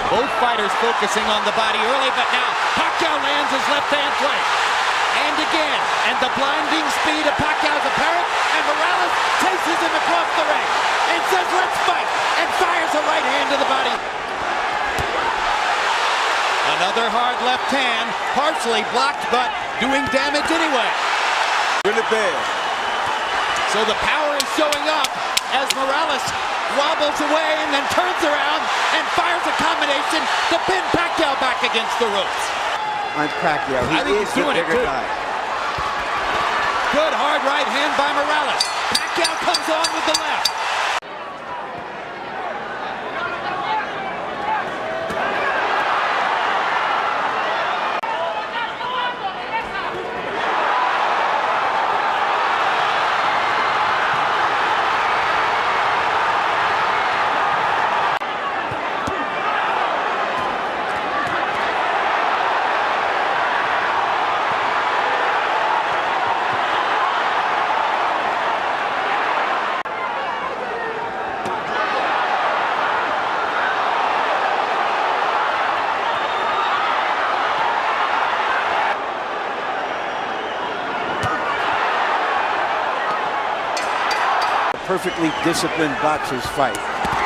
Both fighters focusing on the body early, but now Pacquiao lands his left hand straight. And again, and the blinding speed of Pacquiao's apparent, and Morales chases him across the ring and says, let's fight, and fires a right hand to the body. Another hard left hand, partially blocked, but doing damage anyway. Really bad. So the power is showing up as Morales wobbles away and then turns around and fires a combination to pin Pacquiao back against the ropes. On Pacquiao, I think he's doing it too. Good hard right hand by Morales. Pacquiao comes on with the left. Perfectly disciplined boxers fight.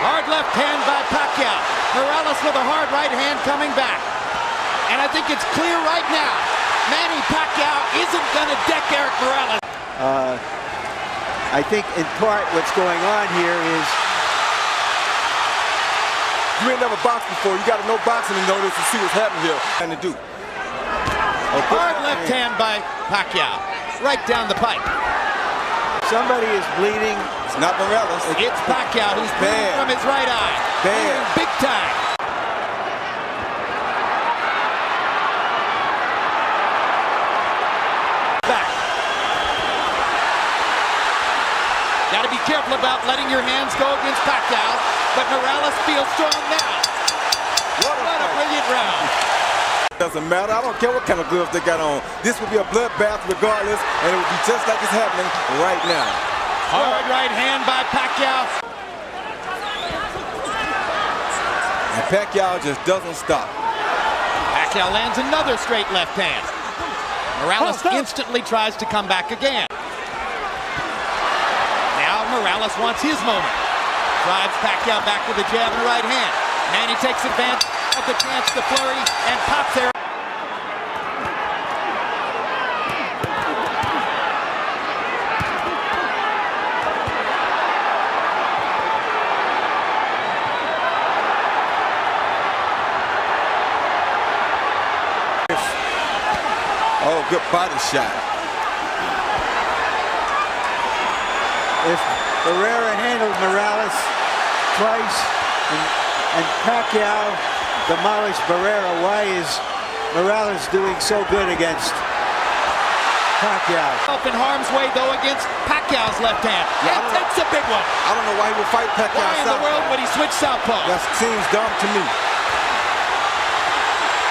Hard left hand by Pacquiao. Morales with a hard right hand coming back. And I think it's clear right now, Manny Pacquiao isn't going to deck Eric Morales. I think in part what's going on here is you ain't never boxed before. You got to know boxing to know this and see what's happening here. And to do. Hard left hand by Pacquiao. Right down the pipe. Somebody is bleeding. It's not Morales. It's Pacquiao who's bleeding from his right eye. Bad. Big time. Back. Got to be careful about letting your hands go against Pacquiao, but Morales feels strong now. What a brilliant round. Doesn't matter. I don't care what kind of gloves they got on. This will be a bloodbath regardless, and it will be just like it's happening right now. Hard right hand by Pacquiao. And Pacquiao just doesn't stop. Pacquiao lands another straight left hand. Morales instantly tries to come back again. Now Morales wants his moment. Drives Pacquiao back with a jab and a right hand. Manny takes advantage of the chance to flurry and pops there. Oh, good body shot. If Barrera handled Morales twice and Pacquiao demolished Barrera, why is Morales doing so good against Pacquiao? Up in harm's way though against Pacquiao's left hand. Yeah, and takes a big one. I don't know why he would fight Pacquiao. Why in the world would he switch southpaw? That seems dumb to me.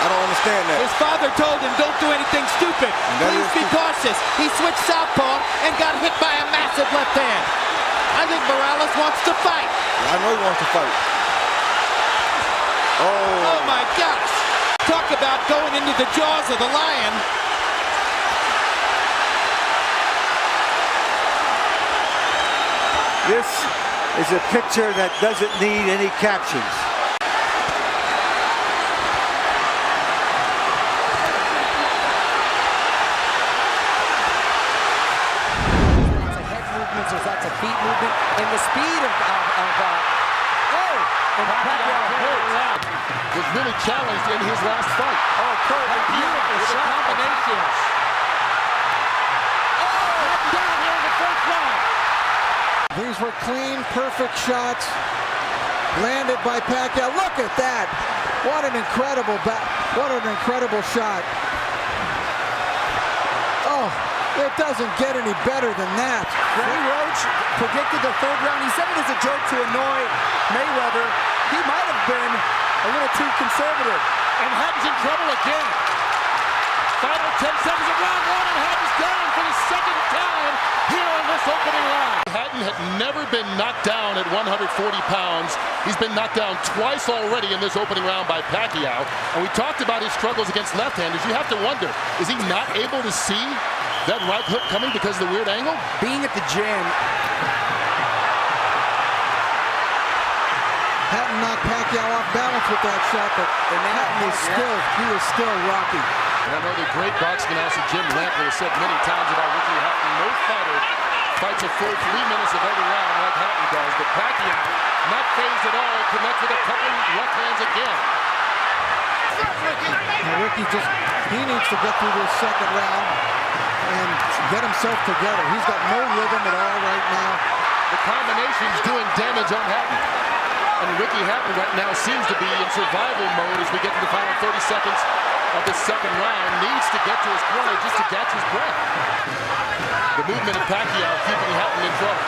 I don't understand that. His father told him, don't do anything stupid. Please be cautious. He switched southpaw and got hit by a massive left hand. I think Morales wants to fight. I know he wants to fight. Oh my gosh. Talk about going into the jaws of the lion. This is a picture that doesn't need any captions. That's a feet movement, and the speed of was really challenged in his last fight. Oh, Kurt, beautiful shot combinations. Oh, down here in the first round. These were clean, perfect shots landed by Pacquiao. Look at that! What an incredible shot. Oh, it doesn't get any better than that. Freddie Roach predicted the third round. He said it as a joke to annoy Mayweather. He might have been a little too conservative. And Hatton's in trouble again. Final 10 seconds of round one, and Hatton's down for the second time here on this opening round. Hatton had never been knocked down at 140 pounds. He's been knocked down twice already in this opening round by Pacquiao. And we talked about his struggles against left-handers. You have to wonder, is he not able to see that right hook coming because of the weird angle? Being at the gym, Hatton knocked Pacquiao off balance with that shot, but Hatton is still rocky. And I know the great boxing announcer Jim Lampley has said many times about Ricky Hatton, no fighter fights a full 3 minutes of every round like Hatton does. But Pacquiao, not phased at all, connects with a couple left hands again. Now Ricky he needs to get through this second round and get himself together. He's got no rhythm at all right now. The combination's doing damage on Hatton. And Ricky Hatton right now seems to be in survival mode as we get to the final 30 seconds of the second round. Needs to get to his corner just to catch his breath. The movement of Pacquiao keeping Hatton in trouble.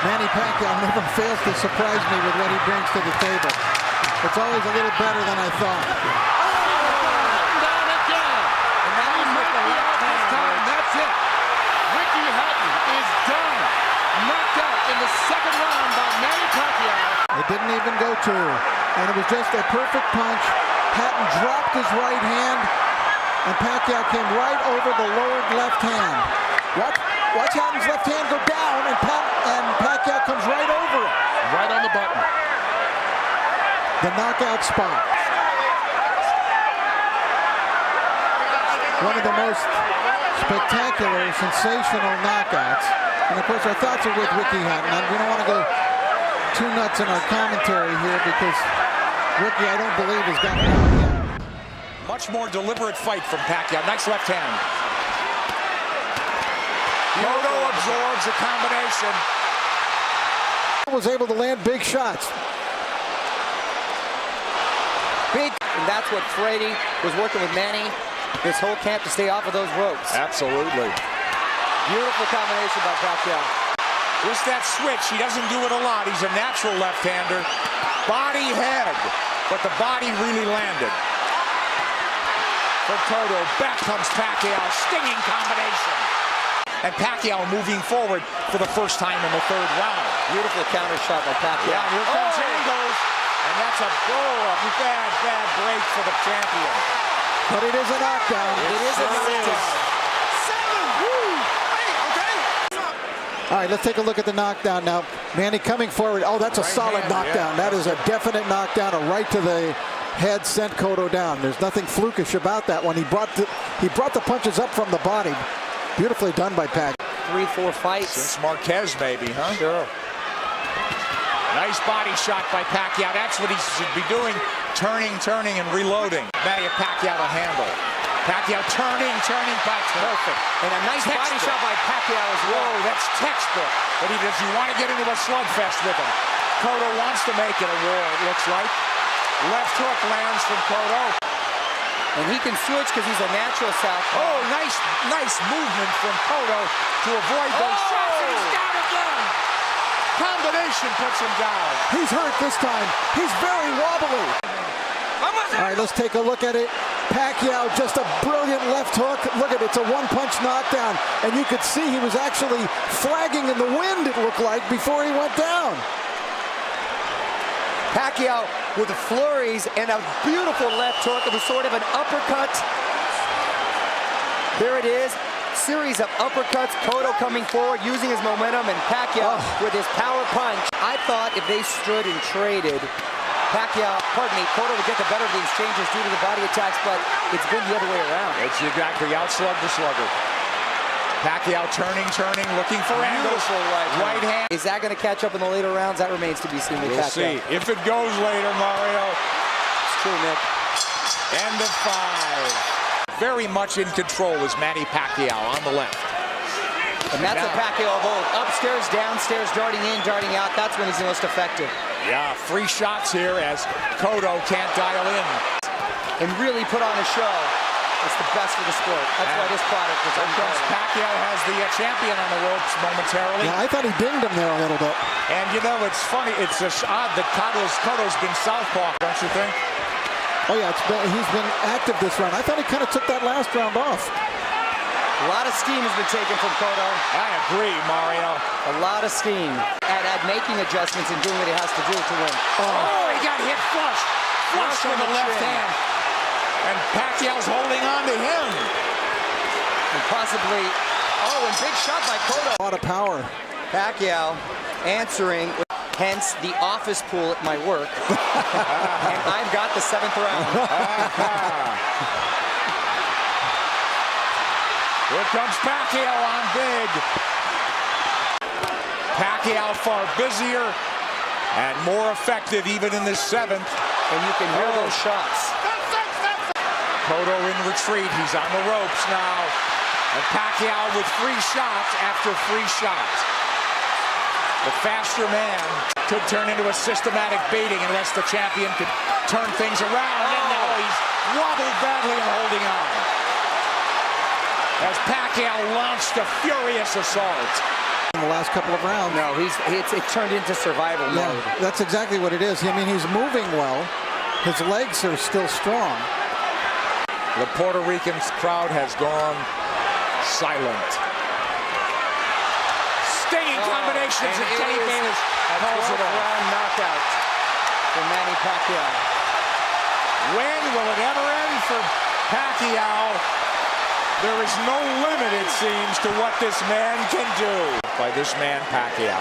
Manny Pacquiao never fails to surprise me with what he brings to the table. It's always a little better than I thought. Down again. And now he's knocked out this time. That's it. Ricky Hatton is done. Knocked out in the second round by Manny Pacquiao. It didn't even go to her. And it was just a perfect punch. Hatton dropped his right hand, and Pacquiao came right over the lowered left hand. Watch Hatton's left hand go down, and Pacquiao comes right over it. Right on the button. The knockout spot. One of the most spectacular, sensational knockouts. And of course, our thoughts are with Ricky Hatton. We don't want to go too nuts in our commentary here because Ricky, I don't believe, has gotten down yet. Much more deliberate fight from Pacquiao. Nice left hand. Cotto absorbs a combination. Was able to land big shots. Big, and that's what Freddie was working with Manny this whole camp to stay off of those ropes. Absolutely. Beautiful combination by Pacquiao. Just that switch. He doesn't do it a lot. He's a natural left-hander. Body head, but the body really landed. From Cotto, back comes Pacquiao. Stinging combination. And Pacquiao moving forward for the first time in the third round. Beautiful counter shot by Pacquiao. Yeah, here comes angles. And that's a bad break for the champion. But it is a knockdown. It is a knockdown. All right, let's take a look at the knockdown now. Manny coming forward. Oh, that's a solid knockdown. That is a definite knockdown. A right to the head sent Cotto down. There's nothing flukish about that one. He brought the punches up from the body. Beautifully done by Pac. 3-4 fights. Since Marquez, maybe, huh? Sure. Nice body shot by Pacquiao. That's what he should be doing. Turning, and reloading. Manny Pacquiao to handle. Pacquiao turning, perfect. And a nice body shot by Pacquiao as well. Whoa, that's textbook. But if you want to get into a slugfest with him, Cotto wants to make it a war, it looks like. Left hook lands from Cotto. And he can switch because he's a natural southpaw. Oh, nice movement from Cotto to avoid those shots. And he's down again. Combination puts him down. He's hurt this time. He's very wobbly. All right, let's take a look at it. Pacquiao, just a brilliant left hook. Look at it, it's a one-punch knockdown. And you could see he was actually flagging in the wind, it looked like, before he went down. Pacquiao with the flurries and a beautiful left hook. It was sort of an uppercut. There it is. Series of uppercuts. Cotto coming forward, using his momentum, and Pacquiao with his power punch. I thought if they stood and traded, Cotto would get the better of the exchanges due to the body attacks, but it's been the other way around. It's exactly outslug the slugger. Pacquiao turning, looking for angles. Right hand. Is that going to catch up in the later rounds? That remains to be seen with Pacquiao. We'll see. If it goes later, Mario. It's true, Nick. End of 5. Very much in control is Manny Pacquiao on the left. And that's a Pacquiao of old. Upstairs, downstairs, darting in, darting out. That's when he's the most effective. Yeah, free shots here as Cotto can't dial in. And really put on a show. It's the best for the sport. That's why this product is unbeatable. Pacquiao has the champion on the ropes momentarily. Yeah, I thought he dinged him there a little bit. And you know, it's funny. It's just odd that Cotto's been southpaw, don't you think? Oh yeah, he's been active this round. I thought he kind of took that last round off. A lot of steam has been taken from Cotto. I agree, Mario. A lot of steam at making adjustments and doing what he has to do to win. Oh, he got hit flush. Flush with the left hand. And Pacquiao's holding on to him. And possibly, and big shot by Cotto. A lot of power. Pacquiao answering, hence the office pool at my work. And I've got the 7th round. Here comes Pacquiao on big. Pacquiao far busier and more effective even in this 7th. And you can hear those shots. Cotto in retreat. He's on the ropes now. And Pacquiao with 3 shots after 3 shots. The faster man could turn into a systematic baiting unless the champion could turn things around. And now he's wobbled badly and holding on. As Pacquiao launched a furious assault. In the last couple of rounds. No, it turned into survival mode. That's exactly what it is. I mean, he's moving well. His legs are still strong. The Puerto Rican crowd has gone silent. Stinging combinations and Kenny Bayless calls it off. Round knockout for Manny Pacquiao. When will it ever end for Pacquiao? There is no limit, it seems, to what this man can do. By this man, Pacquiao.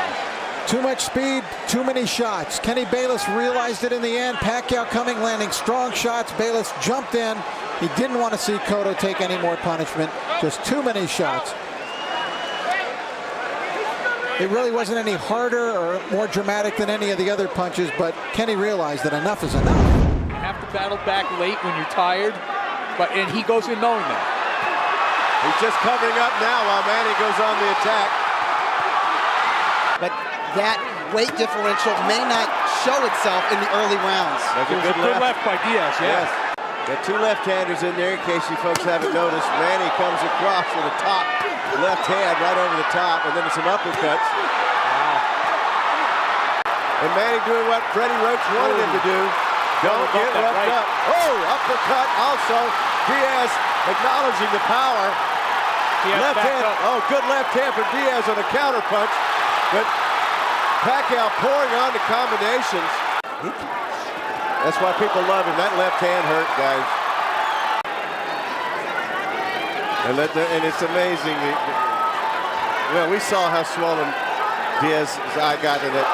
Too much speed, too many shots. Kenny Bayless realized it in the end. Pacquiao coming, landing strong shots. Bayless jumped in. He didn't want to see Cotto take any more punishment. Just too many shots. It really wasn't any harder or more dramatic than any of the other punches, but Kenny realized that enough is enough. You have to battle back late when you're tired, and he goes in knowing that. He's just covering up now while Manny goes on the attack. But that weight differential may not show itself in the early rounds. That's a good left by Diaz, Yes. Got 2 left-handers in there in case you folks haven't noticed. Manny comes across with a top left hand right over the top, and then some uppercuts. Wow. And Manny doing what Freddie Roach wanted him to do. Don't get roughed up. Oh, uppercut also. Diaz acknowledging the power. Left hand. Oh, good left hand for Diaz on a counter punch. But Pacquiao pouring on the combinations. That's why people love him. That left hand hurt, guys. And it's amazing. Well, we saw how swollen Diaz's eye got in it.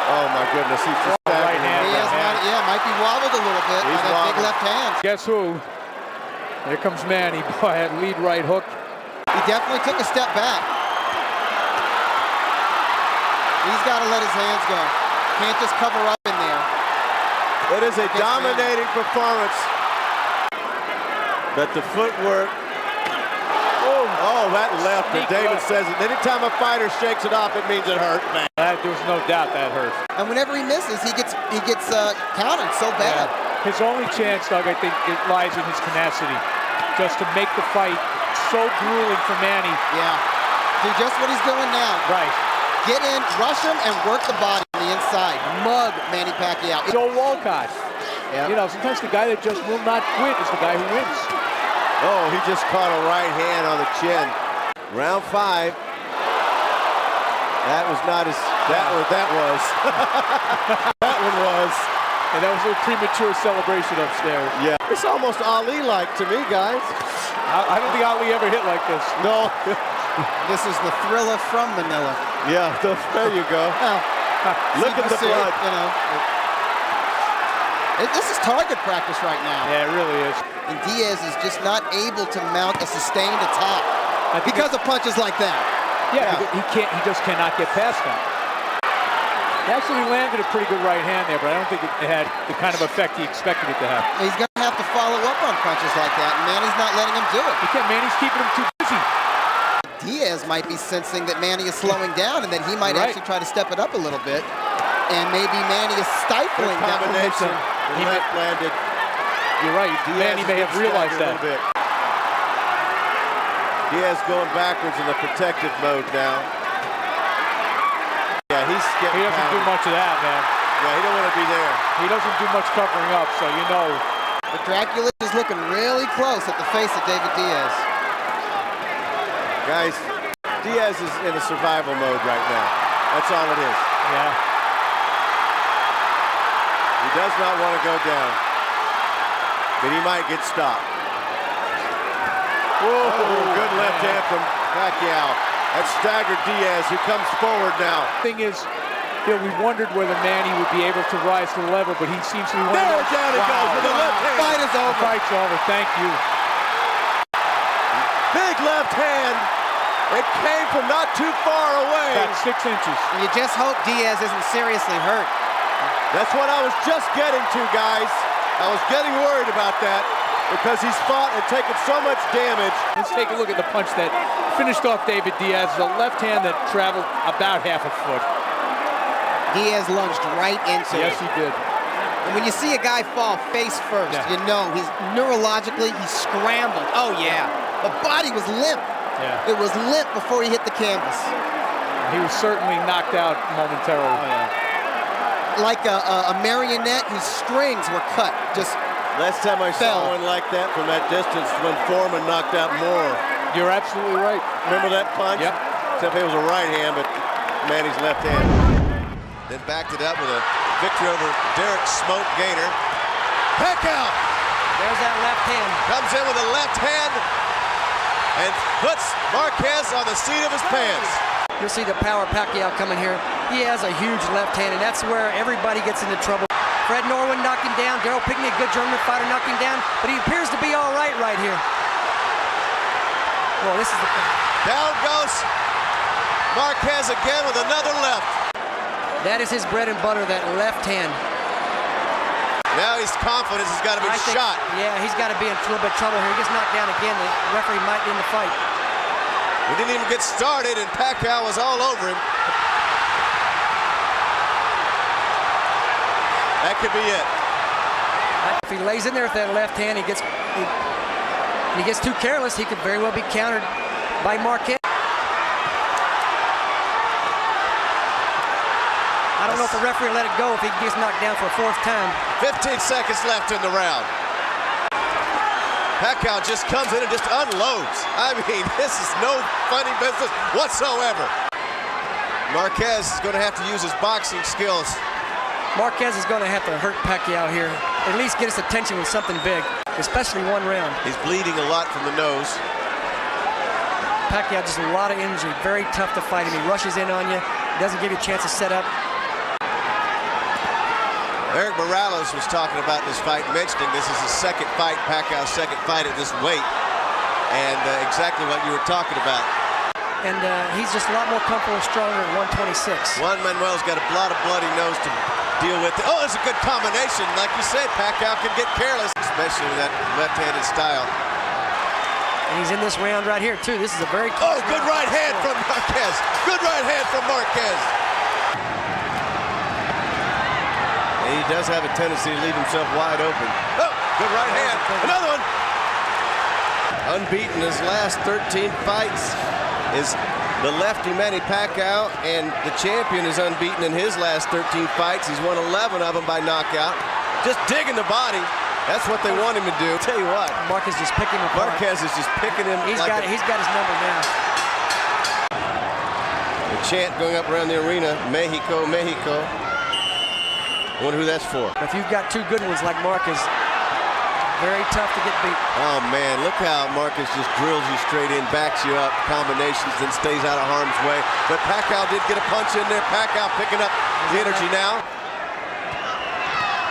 Oh my goodness, he's just right hand. Diaz might be wobbled a little bit by that big left hand. Guess who? Here comes Manny. Boy, that lead right hook. He definitely took a step back. He's got to let his hands go. Can't just cover up in there. It is a dominating performance. But the footwork. Oh, that left. And David says it. Anytime a fighter shakes it off, it means it hurt, man. There's no doubt that hurt. And whenever he misses, he gets countered so bad. His only chance, Doug, I think, it lies in his tenacity. Just to make the fight so grueling for Manny. Yeah. Do just what he's doing now. Right. Get in, rush him, and work the body on the inside. Mug Manny Pacquiao. Joe Walcott. Yep. You know, sometimes the guy that just will not quit is the guy who wins. Oh, he just caught a right hand on the chin. Round 5. That was not as... That was. That one was. And that was a premature celebration upstairs. Yeah. It's almost Ali-like to me, guys. I don't think Ali ever hit like this. No. This is the Thriller from Manila. Yeah, there you go. Well, look at the blood. You know, this is target practice right now. Yeah, it really is. And Diaz is just not able to mount a sustained attack because of punches like that. Yeah, he can't. He just cannot get past that. He actually landed a pretty good right hand there, but I don't think it had the kind of effect he expected it to have. He's going to have to follow up on punches like that, and Manny's not letting him do it. Manny's keeping him too busy. Diaz might be sensing that Manny is slowing down and that he might actually try to step it up a little bit. And maybe Manny is stifling that momentum. He landed. You're right. Manny may have realized that. Diaz going backwards in the protective mode now. Yeah, he doesn't do much of that, man. Yeah, he don't want to be there. He doesn't do much covering up, so you know. But Dracula is looking really close at the face of David Diaz. Guys, Diaz is in a survival mode right now. That's all it is. Yeah. He does not want to go down, but he might get stopped. Whoa, good left hand from Pacquiao. That staggered Diaz, who comes forward now. Thing is, you know, we wondered whether Manny would be able to rise to the level, but he seems to be one of those. Down it goes with the left hand. Fight is over. Fight's over. Thank you. Big left hand. It came from not too far away. About 6 inches. You just hope Diaz isn't seriously hurt. That's what I was just getting to, guys. I was getting worried about that because he's fought and taken so much damage. Let's take a look at the punch that finished off David Diaz. A left hand that traveled about half a foot. Diaz lunged right into it. Yes, he did. And when you see a guy fall face first, you know he's neurologically, he scrambled. Oh, yeah. The body was limp. Yeah. It was limp before he hit the canvas. He was certainly knocked out momentarily. Oh, yeah. Like a marionette whose strings were cut. Just last time I saw one like that from that distance when Foreman knocked out Moore. You're absolutely right. Remember that punch? Yep. Except it was a right hand, but Manny's left hand. Then backed it up with a victory over Derek Smoke Gainer. Pacquiao! There's that left hand. Comes in with a left hand and puts Marquez on the seat of his pants. You'll see the power Pacquiao coming here. He has a huge left hand, and that's where everybody gets into trouble. Fred Norwin knocked him down. Daryl Pinkney, a good German fighter, knocked him down, but he appears to be all right here. Well, this is the thing. Down goes Marquez again with another left. That is his bread and butter, that left hand. Now he's confident he's got to be shot. Yeah, he's got to be in a little bit of trouble here. He gets knocked down again. The referee might end the fight. We didn't even get started, and Pacquiao was all over him. That could be it. If he lays in there with that left hand, he gets too careless, he could very well be countered by Marquez. I don't know if the referee will let it go if he gets knocked down for a 4th time. 15 seconds left in the round. Pacquiao just comes in and just unloads. I mean, this is no funny business whatsoever. Marquez is going to have to use his boxing skills. Marquez is going to have to hurt Pacquiao here. At least get his attention with something big, especially one round. He's bleeding a lot from the nose. Pacquiao just a lot of energy. Very tough to fight him. He rushes in on you. Doesn't give you a chance to set up. Eric Morales was talking about this fight, mentioning this is his second fight, Pacquiao's second fight at this weight. And exactly what you were talking about. And he's just a lot more comfortable and stronger at 126. Juan Manuel's got a lot of bloody nose to deal with. Oh, it's a good combination. Like you said, Pacquiao can get careless, especially with that left-handed style. And he's in this round right here, too. This is a very close good round. Right hand from Marquez. Good right hand from Marquez. And he does have a tendency to leave himself wide open. Oh, good right hand. Another one. Unbeaten his last 13 fights is the lefty Manny Pacquiao, and the champion is unbeaten in his last 13 fights. He's won 11 of them by knockout. Just digging the body. That's what they want him to do. Tell you what. Marquez just picking him apart. Marquez is just picking him. He's got his number now. The chant going up around the arena, Mexico, Mexico. I wonder who that's for. If you've got two good ones like Marquez, very tough to get beat. Oh, man, look how Marquez just drills you straight in, backs you up, combinations, then stays out of harm's way. But Pacquiao did get a punch in there. Pacquiao picking up the energy now.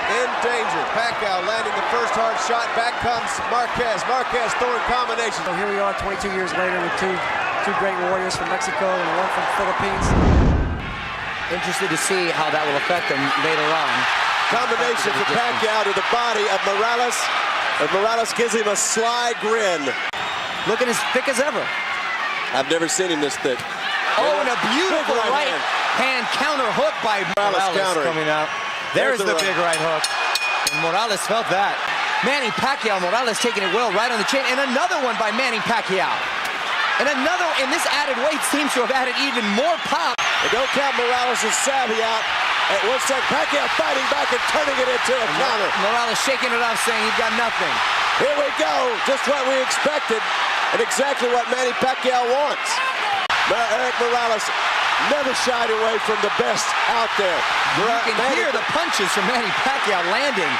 In danger. Pacquiao landing the first hard shot. Back comes Marquez. Marquez throwing combinations. So here we are 22 years later with two great warriors from Mexico and one from the Philippines. Interested to see how that will affect them later on. Combination for Pacquiao to the body of Morales. And Morales gives him a sly grin. Looking as thick as ever. I've never seen him this thick. Oh, and a beautiful right hand counter hook by Morales coming out. There's the big right hook. And Morales felt that. Manny Pacquiao, Morales taking it well right on the chin. And another one by Manny Pacquiao. And another, and this added weight seems to have added even more pop. And don't count Morales' savvy out. At 1 second, Pacquiao fighting back and turning it into a counter. Morales shaking it off, saying he's got nothing. Here we go, just what we expected and exactly what Manny Pacquiao wants. Eric Morales never shied away from the best out there. You can hear the punches from Manny Pacquiao landing.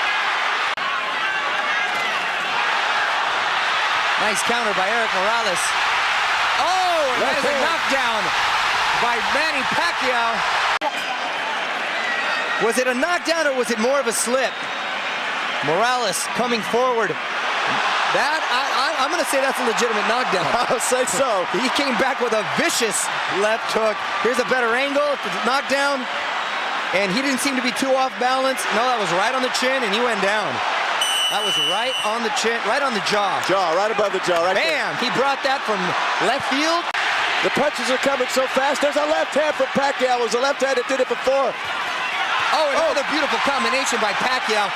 Nice counter by Eric Morales. Oh, and that is a knockdown by Manny Pacquiao. Was it a knockdown or was it more of a slip? Morales coming forward. That, I'm going to say that's a legitimate knockdown. I'll say so. He came back with a vicious left hook. Here's a better angle, knockdown. And he didn't seem to be too off balance. No, that was right on the chin and he went down. That was right on the chin, right on the jaw. Right above the jaw, right Bam! There. He brought that from left field. The punches are coming so fast. There's a left hand from Pacquiao. It was a left hand that did it before. Oh, another beautiful combination by Pacquiao.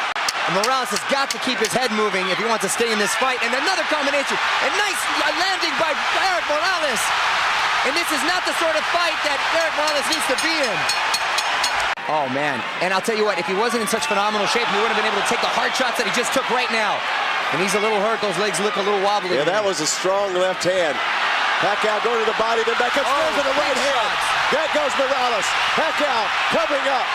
Morales has got to keep his head moving if he wants to stay in this fight. And another combination. And nice landing by Eric Morales. And this is not the sort of fight that Eric Morales needs to be in. Oh, man. And I'll tell you what, if he wasn't in such phenomenal shape, he wouldn't have been able to take the hard shots that he just took right now. And he's a little hurt. Those legs look a little wobbly. Yeah, that was a strong left hand. Pacquiao going to the body, then back up, to the right hand. There goes Morales. Pacquiao covering up.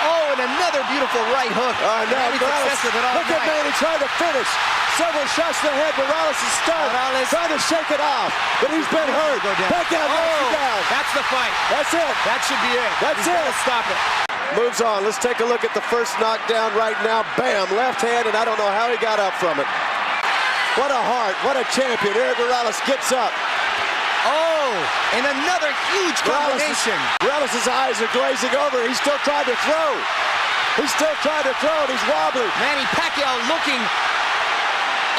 Oh, and another beautiful right hook. Now Morales, look at Manny trying to finish. Several shots to the head. Morales is stunned. Morales trying to shake it off, but he's been hurt. Pacquiao goes down. That's the fight. That's it. That should be it. That's it. Stop it. Moves on. Let's take a look at the first knockdown right now. Bam, left hand, and I don't know how he got up from it. What a heart. What a champion. Eric Morales gets up. Oh, and another huge combination. Morales' eyes are glazing over. He's still trying to throw. He's still trying to throw, and he's wobbly. Manny Pacquiao looking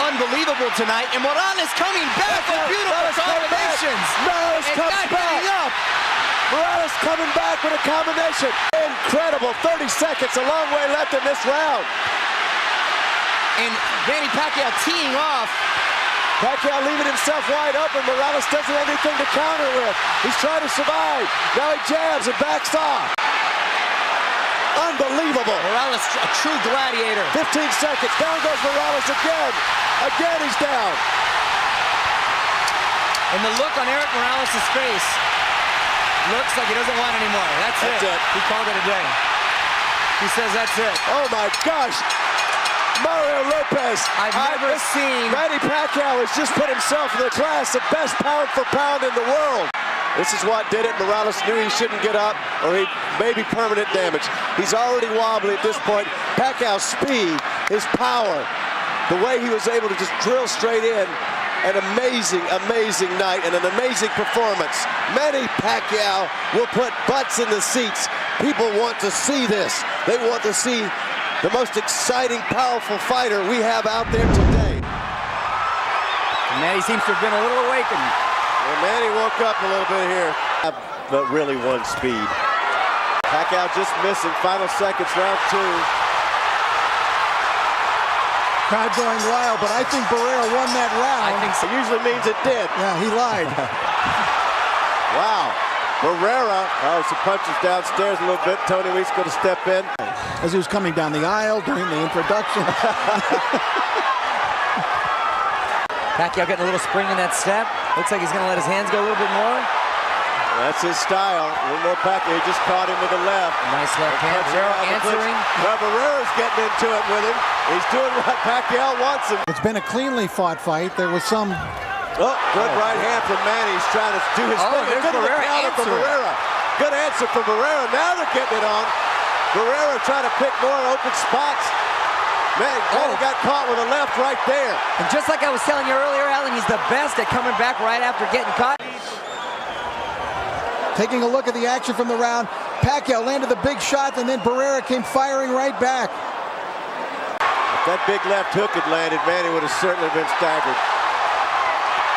unbelievable tonight, and Morales coming back with beautiful combinations. Morales comes back. Morales coming back with a combination. Incredible. 30 seconds, a long way left in this round. And Manny Pacquiao teeing off. Pacquiao leaving himself wide open. Morales doesn't have anything to counter with. He's trying to survive. Now he jabs and backs off. Unbelievable. Morales, a true gladiator. 15 seconds. Down goes Morales again. Again, he's down. And the look on Eric Morales' face looks like he doesn't want anymore. That's it. He called it a day. He says that's it. Oh, my gosh. Mario Lopez. I've never seen. Manny Pacquiao has just put himself in the class of best pound for pound in the world. This is what did it. Morales knew he shouldn't get up or he may be permanent damage. He's already wobbly at this point. Pacquiao's speed, his power, the way he was able to just drill straight in. An amazing, amazing night and an amazing performance. Manny Pacquiao will put butts in the seats. People want to see this. They want to see the most exciting, powerful fighter we have out there today. And Manny seems to have been a little awakened. Well, Manny woke up a little bit here, but really won speed. Pacquiao just missing. Final seconds, round 2. Crowd going wild, but I think Barrera won that round. I think so. It usually means it did. Yeah, he lied. Wow. Barrera, some punches downstairs a little bit. Tony Weeks going to step in. As he was coming down the aisle during the introduction. Pacquiao getting a little spring in that step. Looks like he's going to let his hands go a little bit more. That's his style. A little more Pacquiao. He just caught him with the left. Nice left hand. Barrera answering. Well, Barrera's getting into it with him. He's doing what Pacquiao wants him. It's been a cleanly fought fight. There was some... Oh, good right hand from Manny. He's trying to do his thing. There's Barrera answering. Good answer from Barrera. Now they're getting it on. Barrera trying to pick more open spots. Manny got caught with a left right there. And just like I was telling you earlier, Alan, he's the best at coming back right after getting caught. Taking a look at the action from the round, Pacquiao landed the big shot, and then Barrera came firing right back. If that big left hook had landed, Manny would have certainly been staggered.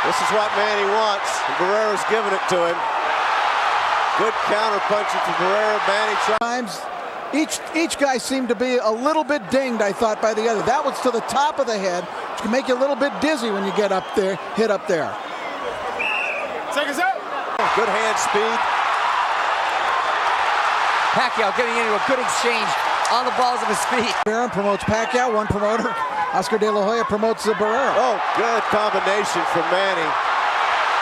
This is what Manny wants, and Barrera's giving it to him. Good counter punching from Barrera. Manny times. Each guy seemed to be a little bit dinged, I thought, by the other. That was to the top of the head, which can make you a little bit dizzy when you get up there, hit up there. Seconds out. Good hand speed. Pacquiao getting into a good exchange on the balls of his feet. Barron promotes Pacquiao, one promoter. Oscar De La Hoya promotes Barrera. Oh, good combination from Manny.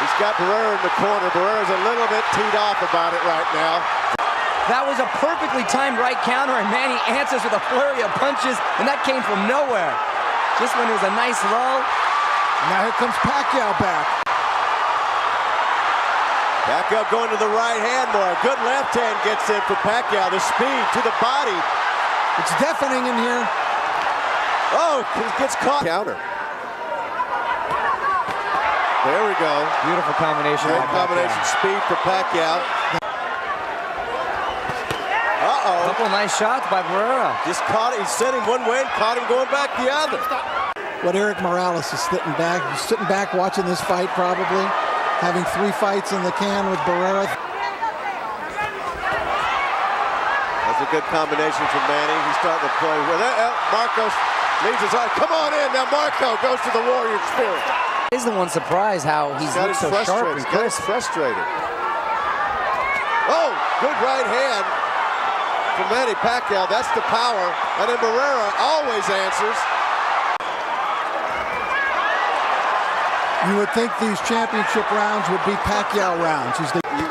He's got Barrera in the corner. Barrera's a little bit teed off about it right now. That was a perfectly timed right counter, and Manny answers with a flurry of punches, and that came from nowhere. Just when it was a nice lull. Now here comes Pacquiao back. Pacquiao going to the right hand more. Good left hand gets in for Pacquiao. The speed to the body. It's deafening in here. Oh, he gets caught. Counter. There we go. Beautiful combination. Great combination. Speed for Pacquiao. Uh-oh. Couple nice shots by Barrera. Just caught it. He sent him one way and caught him going back the other. What Eric Morales is sitting back. He's sitting back watching this fight probably. Having 3 fights in the can with Barrera. That's a good combination from Manny. He's starting to play with it. Marcos leads his eye. Come on in. Now Marco goes to the Warrior Spirit. He's the one surprised how he's looked so sharp and crisp. Frustrated. Oh, good right hand from Manny Pacquiao. That's the power. And then Barrera always answers. You would think these championship rounds would be Pacquiao rounds.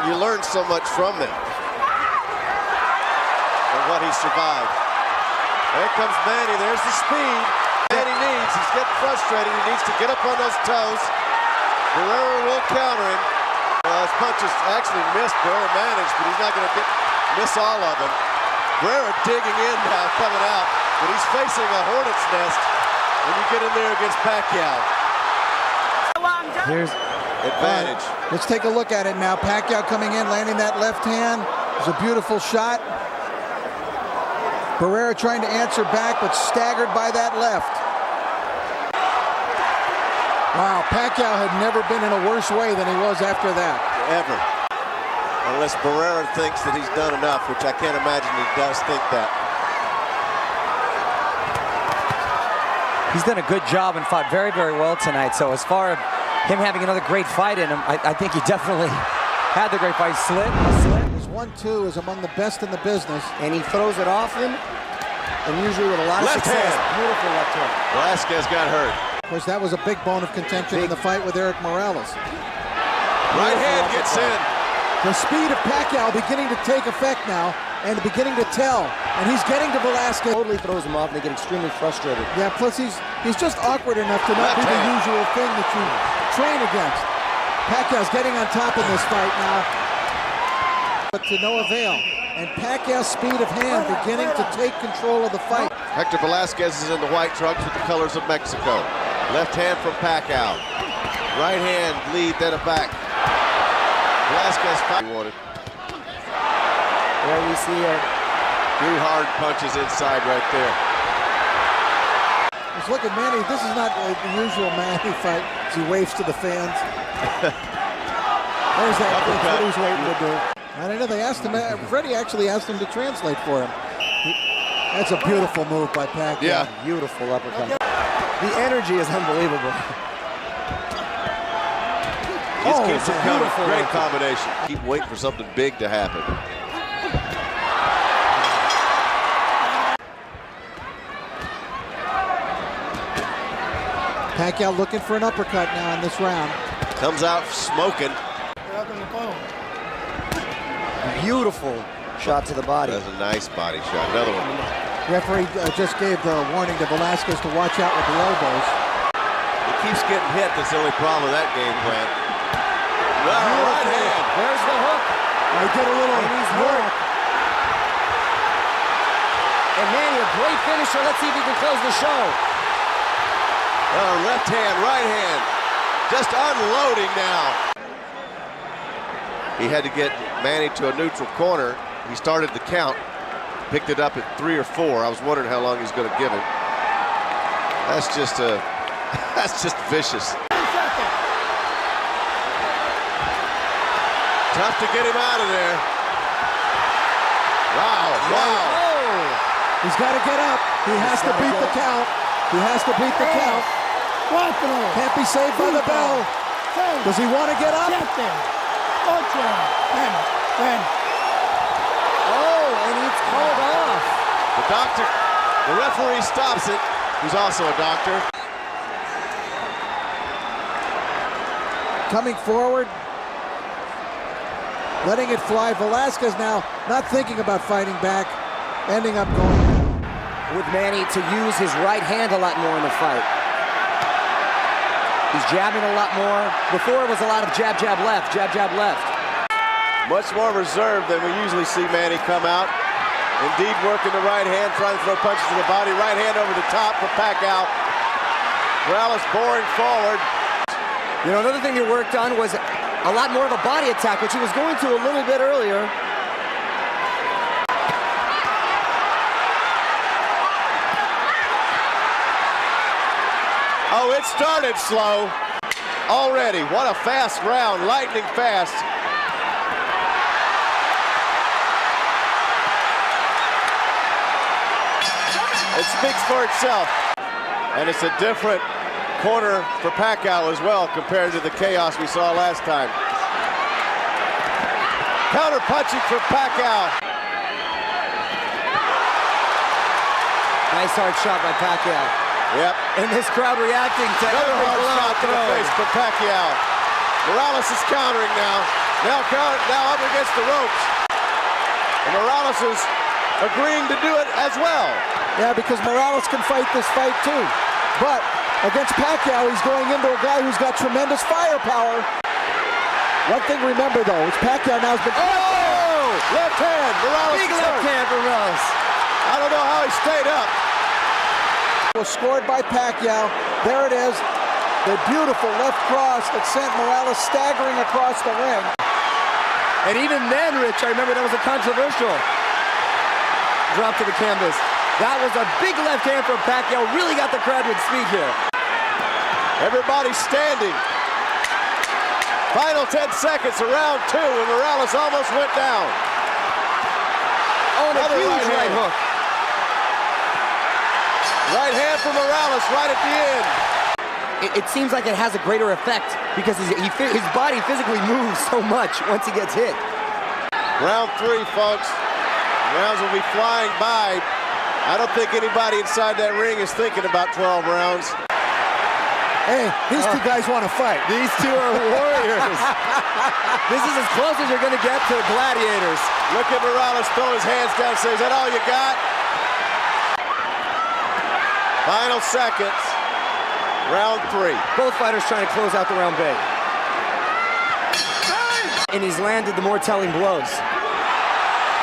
You learn so much from them. And what he survived. There comes Manny. There's the speed. Manny needs. He's getting frustrated. He needs to get up on those toes. Barrera will counter him. His punches actually missed. Barrera managed, but he's not going to miss all of them. Barrera digging in now, coming out. But he's facing a hornet's nest when you get in there against Pacquiao. Here's advantage. Let's take a look at it now. Pacquiao coming in, landing that left hand. It was a beautiful shot. Barrera trying to answer back, but staggered by that left. Wow, Pacquiao had never been in a worse way than he was after that. Ever. Unless Barrera thinks that he's done enough, which I can't imagine he does think that. He's done a good job and fought very, very well tonight. So as far as him having another great fight in him, I think he definitely had the great fight. His 1-2 is among the best in the business. And he throws it often, and usually with a lot of success. Hand. Beautiful left hook. Velasquez got hurt. Of course, that was a big bone of contention in the fight with Eric Morales. Right hand gets in. The speed of Pacquiao beginning to take effect now, and beginning to tell. And he's getting to Velasquez. Totally throws him off, and they get extremely frustrated. Yeah, plus he's just awkward enough to not do the usual thing that you train against. Pacquiao's getting on top in this fight now, but to no avail. And Pacquiao's speed of hand beginning to take control of the fight. Hector Velasquez is in the white trunks with the colors of Mexico. Left hand from Pacquiao. Right hand lead, then a back. Velasquez wanted. There we see it. 2 hard punches inside right there. Just look at Manny. This is not the usual Manny fight as he waves to the fans. There's that. That's what he's waiting to do. I don't know. They asked him. Freddie actually asked him to translate for him. That's a beautiful move by Pacquiao. Yeah. Beautiful uppercut. The energy is unbelievable. Just keeps it coming. Great combination. Keep waiting for something big to happen. Pacquiao looking for an uppercut now in this round. Comes out smoking. Beautiful shot to the body. That's a nice body shot. Another one. Referee just gave the warning to Velasquez to watch out with the elbows. He keeps getting hit. That's the only problem with that game plan. Right hand. There's the hook. I did a little work. And Manny, a great finisher. Let's see if he can close the show. Left hand, right hand. Just unloading now. He had to get Manny to a neutral corner. He started the count. Picked it up at 3 or 4. I was wondering how long he's going to give him. That's just vicious. Tough to get him out of there. Wow, wow. He's got to get up. He has to beat the count. He has to beat the count. Can't be saved by the bell. Does he want to get up? Oh, and doctor, the referee stops it. He's also a doctor. Coming forward, letting it fly. Velasquez now not thinking about fighting back, ending up going down. With Manny to use his right hand a lot more in the fight. He's jabbing a lot more. Before it was a lot of jab, jab, left, jab, jab, left. Much more reserved than we usually see Manny come out. Indeed, working the right hand, trying to throw punches to the body. Right hand over the top for Pacquiao. Morales boring forward. You know, another thing he worked on was a lot more of a body attack, which he was going to a little bit earlier. Oh, it started slow already. What a fast round, lightning fast. It speaks for itself. And it's a different corner for Pacquiao as well compared to the chaos we saw last time. Counter punching for Pacquiao. Nice hard shot by Pacquiao. Yep. And this crowd reacting to another hard shot to the face for Pacquiao. Morales is countering now. Now up against the ropes. And Morales is agreeing to do it as well. Yeah, because Morales can fight this fight too. But against Pacquiao, he's going into a guy who's got tremendous firepower. One thing remember though, is Pacquiao now has been... Oh! Left hand, Morales. Big left hand for Morales. I don't know how he stayed up. Was scored by Pacquiao. There it is. The beautiful left cross that sent Morales staggering across the ring. And even then, Rich, I remember that was a controversial drop to the canvas. That was a big left hand from Pacquiao. Really got the crowd with speed here. Everybody standing. Final 10 seconds of round 2, and Morales almost went down. Oh, and a huge right hook. Right hand for Morales right at the end. It seems like it has a greater effect because his body physically moves so much once he gets hit. Round 3, folks. Rounds will be flying by. I don't think anybody inside that ring is thinking about 12 rounds. Hey, these two guys want to fight. These two are warriors. This is as close as you're going to get to gladiators. Look at Morales throw his hands down and say, is that all you got? Final seconds, round 3. Both fighters trying to close out the round big. And he's landed the more telling blows.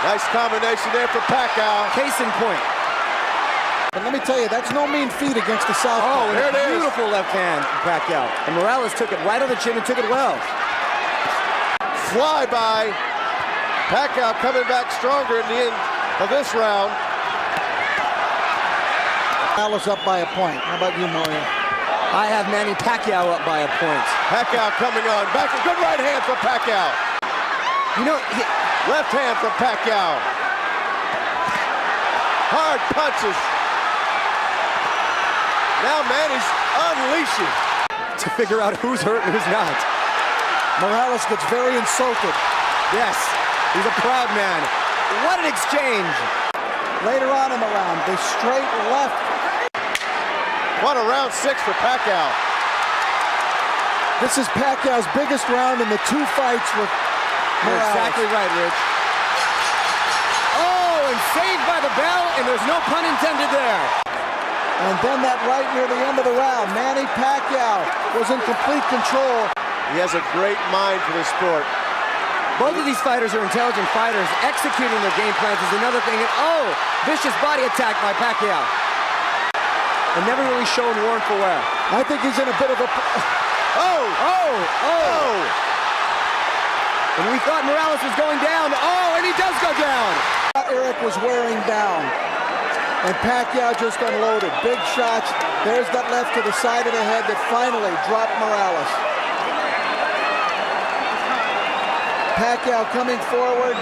Nice combination there for Pacquiao. Case in point. But let me tell you, that's no mean feat against the southpaw. Oh, there it is. Beautiful left hand from Pacquiao. And Morales took it right on the chin and took it well. Flyby. Pacquiao coming back stronger in the end of this round. Morales up by a point. How about you, Mario? I have Manny Pacquiao up by a point. Pacquiao coming on. Back, good right hand from Pacquiao. You know, left hand from Pacquiao. Hard punches. Now Manny's unleashing. To figure out who's hurt and who's not. Morales gets very insulted. Yes, he's a proud man. What an exchange. Later on in the round, the straight left. What a round 6 for Pacquiao. This is Pacquiao's biggest round in the 2 fights with Morales. You're exactly right, Rich. Oh, and saved by the bell, and there's no pun intended there. And then that right near the end of the round, Manny Pacquiao was in complete control. He has a great mind for the sport. Both of these fighters are intelligent fighters. Executing their game plans is another thing. And oh, vicious body attack by Pacquiao. And never really shown warrant for wear. I think he's in a bit of a... Oh! And we thought Morales was going down. Oh, and he does go down. Eric was wearing down. And Pacquiao just unloaded. Big shots. There's that left to the side of the head that finally dropped Morales. Pacquiao coming forward.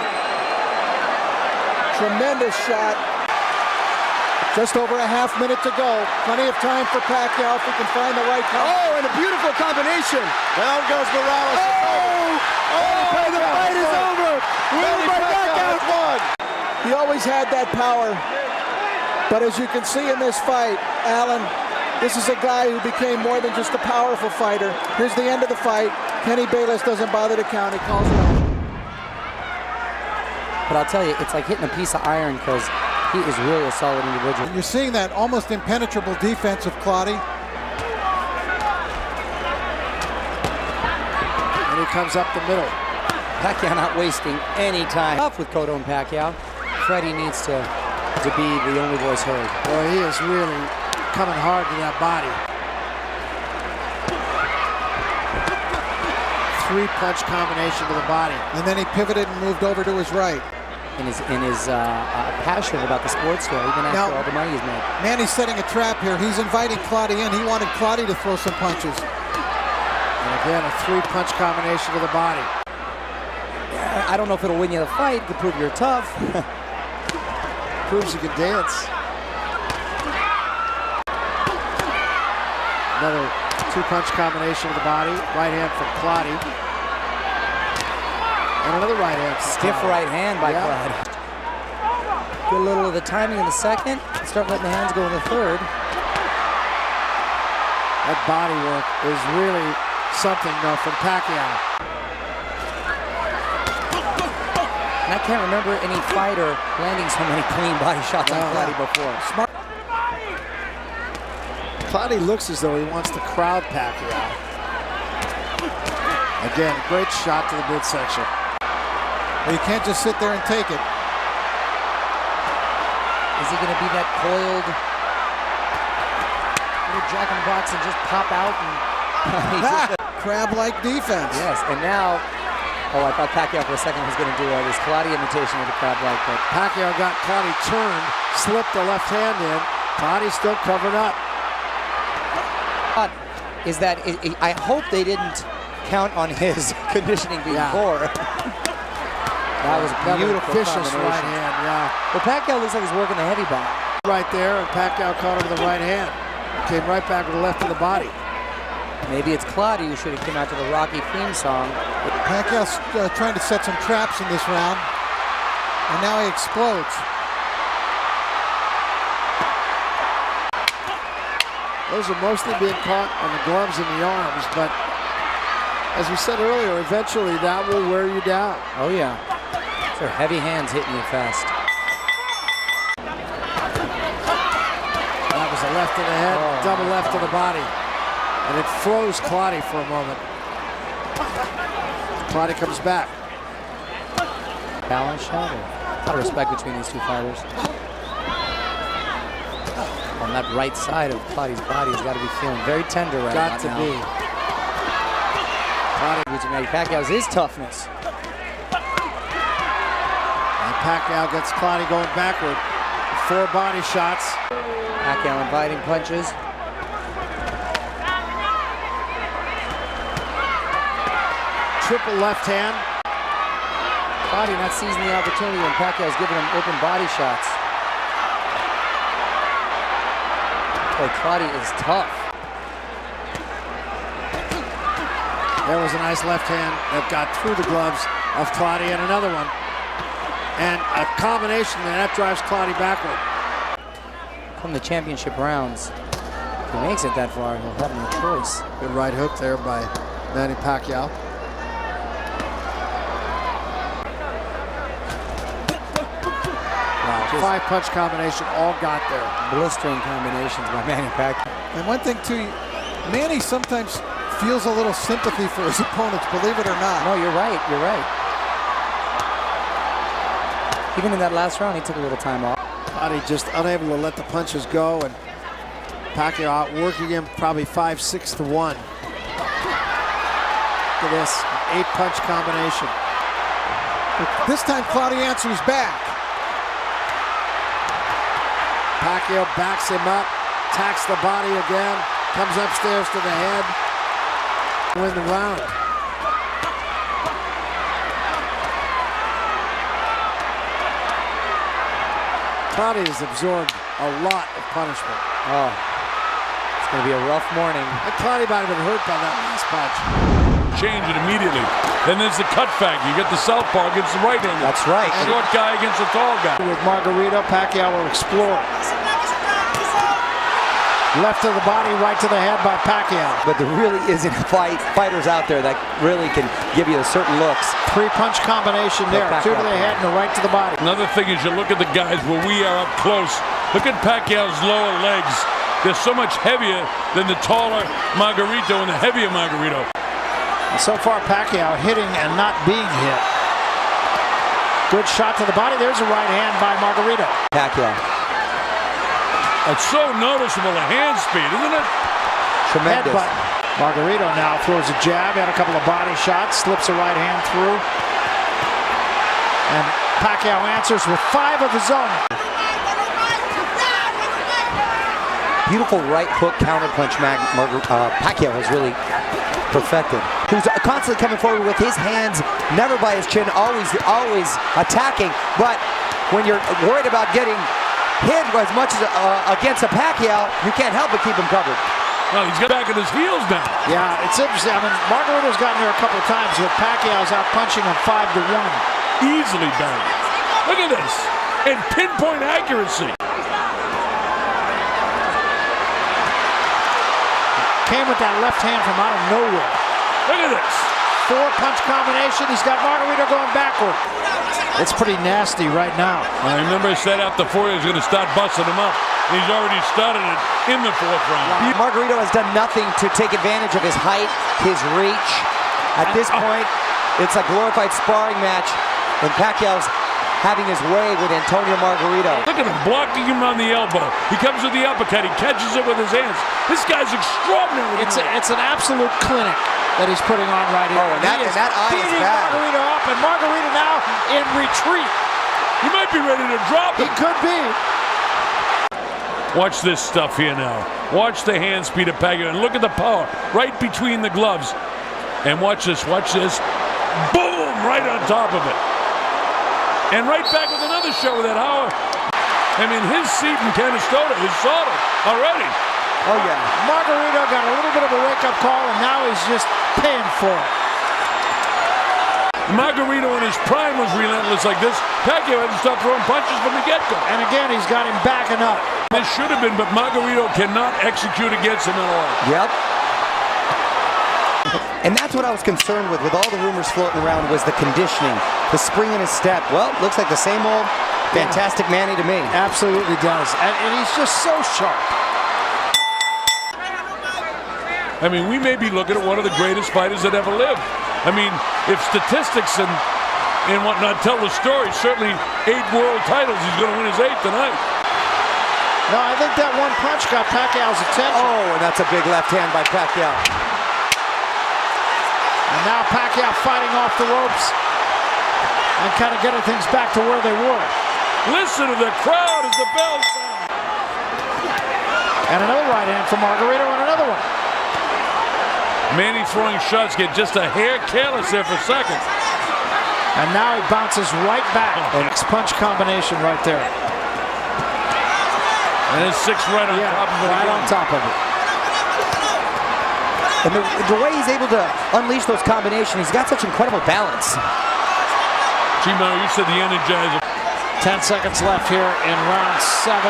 Tremendous shot. Just over a half minute to go. Plenty of time for Pacquiao if he can find the right time. Oh, and a beautiful combination. Down goes Morales. The fight is over. Winner by knockout. Won. He always had that power. But as you can see in this fight, Alan, this is a guy who became more than just a powerful fighter. Here's the end of the fight. Kenny Bayless doesn't bother to count. He calls it out. But I'll tell you, it's like hitting a piece of iron because he is really a solid individual. And you're seeing that almost impenetrable defense of Clottey. And he comes up the middle. Pacquiao not wasting any time. Off with Cotto and Pacquiao. Freddie needs to be the only voice heard. Boy, he is really coming hard to that body. 3-punch combination to the body. And then he pivoted and moved over to his right. In his passion about the sports here, even after all the money he's made. Manny's setting a trap here. He's inviting Clottey in. He wanted Clottey to throw some punches. And again, a 3-punch combination to the body. I don't know if it'll win you the fight. It could prove you're tough. Proves you can dance. Another 2-punch combination to the body. Right hand from Clottey. And another right hand. Stiff right hand by Clottey. Get a little of the timing in the second. Start letting the hands go in the third. That body work is really something, though, from Pacquiao. And I can't remember any fighter landing so many clean body shots on Clottey before. Smart. Clottey looks as though he wants to crowd Pacquiao. Again, great shot to the midsection. Well, you can't just sit there and take it. Is he going to be that coiled little jack in the box and just pop out? And crab-like defense. Yes, and now, I thought Pacquiao for a second was going to do this Clottey imitation of the crab-like, but Pacquiao got Clottey turned, slipped the left hand in. Clottey still covered up. Is that I hope they didn't count on his conditioning being poor. That was beautiful. Vicious right hand, Well, Pacquiao looks like he's working the heavy body. Right there, and Pacquiao caught him with the right hand. Came right back with the left of the body. Maybe it's Clottey who should have come out to the Rocky theme song. Pacquiao's trying to set some traps in this round, and now he explodes. Those are mostly being caught on the gloves and the arms, but as we said earlier, eventually that will wear you down. Oh yeah, those are heavy hands hitting you fast. That was a left to the head, double left to the body. And it froze Clottey for a moment. Clottey comes back. Balance shot. A lot of respect between these two fighters. On that right side of Clottey's body has got to be feeling very tender right now. Got to be. Clottey, Manny Pacquiao's his toughness. And Pacquiao gets Clottey going backward. 4 body shots. Pacquiao inviting punches. Triple left hand. Clottey not seizing the opportunity when Pacquiao's giving him open body shots. Boy, Clottey is tough. There was a nice left hand that got through the gloves of Clottey, and another one. And a combination that drives Clottey backward. From the championship rounds, if he makes it that far, he'll have no choice. Good right hook there by Manny Pacquiao. Wow, 5-punch combination, all got there. Blistering combinations by Manny Pacquiao. And one thing too, Manny sometimes feels a little sympathy for his opponents, believe it or not. No, you're right, you're right. Even in that last round, he took a little time off. Clottey just unable to let the punches go, and Pacquiao outworking him probably 5-6 to 1. Look at this, 8-punch combination. But this time Clottey answers back. Pacquiao backs him up, attacks the body again, comes upstairs to the head, win the round. Clottey has absorbed a lot of punishment. Oh, it's going to be a rough morning. And Clottey might have been hurt by that last punch. Change it immediately. Then there's the cut factor. You get the southpaw against the right hand. That's right. Short guy against the tall guy. With Margarito, Pacquiao will explore. Left to the body, right to the head by Pacquiao. But there really isn't fighters out there that really can give you certain looks. 3-punch combination there. 2 to the head and a right to the body. Another thing is you look at the guys where we are up close. Look at Pacquiao's lower legs. They're so much heavier than the taller Margarito and the heavier Margarito. And so far, Pacquiao hitting and not being hit. Good shot to the body. There's a right hand by Margarito. Pacquiao. It's so noticeable, the hand speed, isn't it? Tremendous. Headbutt. Margarito now throws a jab, had a couple of body shots, slips a right hand through. And Pacquiao answers with 5 of his own. Beautiful right hook counterpunch Pacquiao has really perfected. Who's constantly coming forward with his hands, never by his chin, always attacking. But when you're worried about getting hit as much as against a Pacquiao, you can't help but keep him covered. Well, he's got back on his heels now. Yeah, it's interesting. I mean, Margarito's gotten there a couple of times, but Pacquiao's out punching him 5-1. Easily buried. Look at this. And pinpoint accuracy. Came with that left hand from out of nowhere. Look at this. 4-punch combination. He's got Margarito going backward. It's pretty nasty right now. I remember I said after 4 he was going to start busting him up. He's already started it in the 4th round. Margarito has done nothing to take advantage of his height, his reach. At this point, it's a glorified sparring match, and Pacquiao's having his way with Antonio Margarito. Look at him blocking him on the elbow. He comes with the uppercut. He catches it with his hands. This guy's extraordinary. It's an absolute clinic that he's putting on right here. Oh, and that eye is bad. Margarito up, and Margarito now in retreat. He might be ready to drop him. He could be. Watch this stuff here now. Watch the hand speed of Pacquiao, and look at the power right between the gloves. And watch this. Boom! Right on top of it. And right back with another shot with that Howard. I mean, his seat in Canastota is solid already. Oh, yeah. Margarito got a little bit of a wake-up call, and now he's just paying for it. Margarito in his prime was relentless like this. Pacquiao had to stop throwing punches from the get-go. And again, he's got him backing up. This should have been, but Margarito cannot execute against him at all. Yep. And that's what I was concerned with all the rumors floating around, was the conditioning, the spring in his step. Well, looks like the same old fantastic Manny to me. Absolutely does. And he's just so sharp. I mean, we may be looking at one of the greatest fighters that ever lived. I mean, if statistics and whatnot tell the story, certainly 8 world titles, he's going to win his 8th tonight. No, I think that one punch got Pacquiao's attention. Oh, and that's a big left hand by Pacquiao. And now Pacquiao fighting off the ropes and kind of getting things back to where they were. Listen to the crowd as the bell sounds. And another right hand from Margarito, and another one. Manny throwing shots, get just a hair careless there for a second. And now he bounces right back. Next punch combination right there. And his 6th right on top of it. Right on top of it. And the way he's able to unleash those combinations, he's got such incredible balance. G-Mo, you said the Energizer. 10 seconds left here in round 7.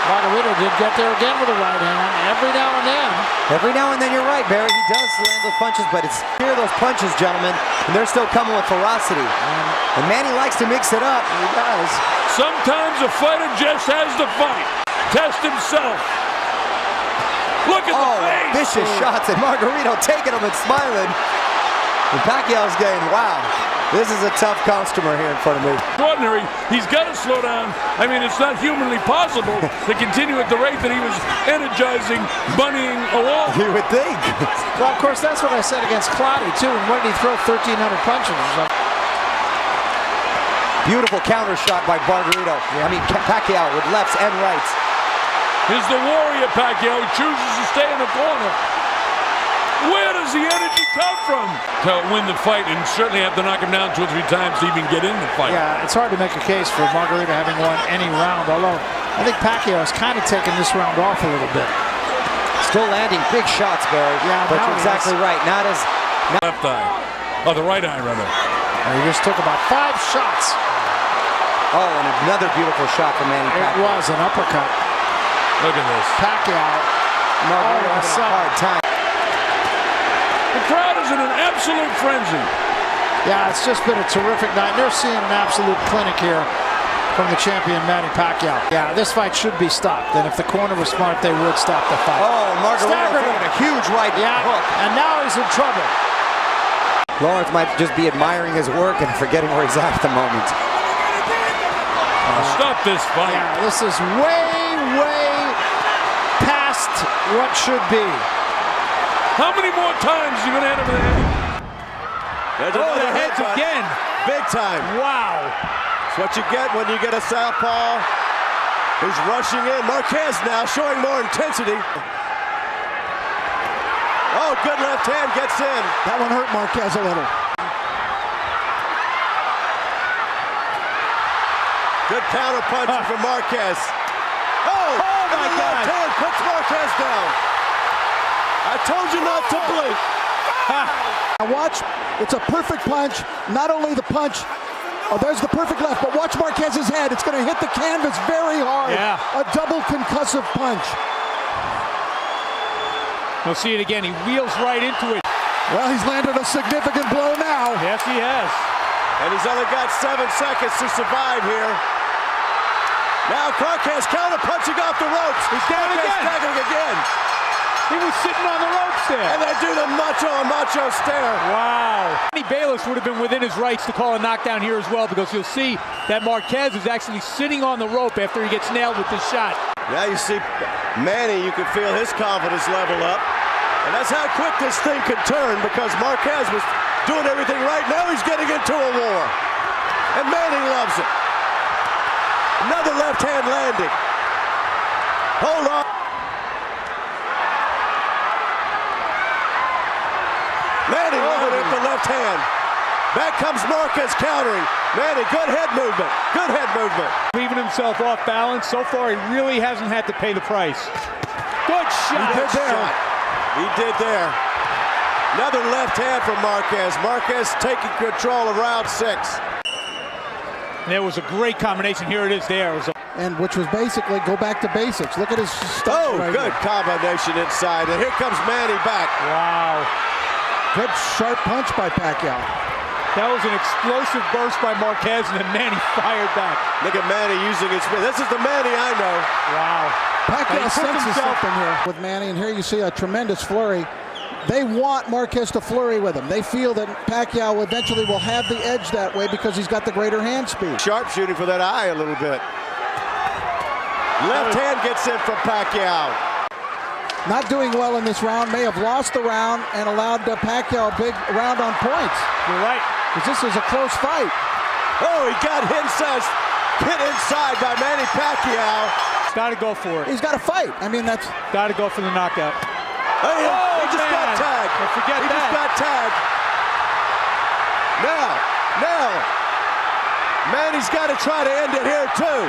Margarito did get there again with a right hand every now and then. Every now and then, you're right, Barry. He does land those punches, but it's here those punches, gentlemen, and they're still coming with ferocity. And Manny likes to mix it up. He does. Sometimes a fighter just has to fight. Test himself. Look at the face. Vicious shots, and Margarito taking them and smiling. And Pacquiao's going, wow, this is a tough customer here in front of me. Extraordinary. He's got to slow down. I mean, it's not humanly possible to continue at the rate that he was energizing, bunnying along. You would think. Well, of course, that's what I said against Cloudy, too. And when did he throw 1,300 punches? Beautiful counter shot by Margarito. I mean, Pacquiao with lefts and rights. Here's the warrior Pacquiao. He chooses to stay in the corner. Where does the energy come from? To win the fight, and certainly have to knock him down 2 or 3 times to even get in the fight. Yeah, it's hard to make a case for Margarito having won any round, although I think Pacquiao has kind of taken this round off a little bit. Still landing big shots, Barry. Yeah, but you're exactly right. Not as... Left eye. Oh, the right eye, rather. And he just took about 5 shots. Oh, and another beautiful shot from Manny Pacquiao. It was an uppercut. Look at this. Pacquiao. Margarito having a hard time. The crowd is in an absolute frenzy. Yeah, it's just been a terrific night. They're seeing an absolute clinic here from the champion, Manny Pacquiao. Yeah, this fight should be stopped. And if the corner was smart, they would stop the fight. Oh, Margarito taking a huge right hook. And now he's in trouble. Lawrence might just be admiring his work and forgetting where he's at the moment. Stop this fight. Yeah, this is way past what should be. How many more times are you going to hit him in the head? Oh, the heads again. Big time. Wow. It's what you get when you get a southpaw who's rushing in. Marquez now showing more intensity. Oh, good left hand gets in. That one hurt Marquez a little. Good counter punching from Marquez. Oh my God. Left hand puts Marquez down. I told you not to blink. Now watch, it's a perfect punch. Not only the punch, oh, there's the perfect left, but watch Marquez's head. It's going to hit the canvas very hard. Yeah. A double concussive punch. We'll see it again. He wheels right into it. Well, he's landed a significant blow now. Yes, he has. And he's only got 7 seconds to survive here. Now Marquez counter punching off the ropes. He's down again. Staggering again. He was sitting on the ropes there. And they do the macho stare. Wow. Manny Bayless would have been within his rights to call a knockdown here as well, because you'll see that Marquez is actually sitting on the rope after he gets nailed with this shot. Now you see Manny, you can feel his confidence level up. And that's how quick this thing could turn, because Marquez was doing everything right. Now he's getting into a war. And Manny loves it. Another left hand landing. Hold on. Manny loaded at the left hand. Back comes Marquez countering. Manny, good head movement. Good head movement. Leaving himself off balance. So far, he really hasn't had to pay the price. Good shot. He did there. He did there. Another left hand from Marquez. Marquez taking control of round 6. There was a great combination. Here it is there. And which was basically go back to basics. Look at his stuff. Oh, right good here. Combination inside. And here comes Manny back. Wow. Good sharp punch by Pacquiao. That was an explosive burst by Marquez, and then Manny fired back. Look at Manny using his spin. This is the Manny I know. Wow. Pacquiao senses something here with Manny, and here you see a tremendous flurry. They want Marquez to flurry with him. They feel that Pacquiao eventually will have the edge that way because he's got the greater hand speed. Sharp shooting for that eye a little bit. Left hand gets in from Pacquiao. Not doing well in this round, may have lost the round and allowed Pacquiao a big round on points. You're right. Because this is a close fight. Oh, he got hit inside by Manny Pacquiao. Got to go for it. He's got to fight. I mean, that's... Got to go for the knockout. Oh, he just got tagged. Don't forget he that. Just got tagged. Now, Manny's got to try to end it here too.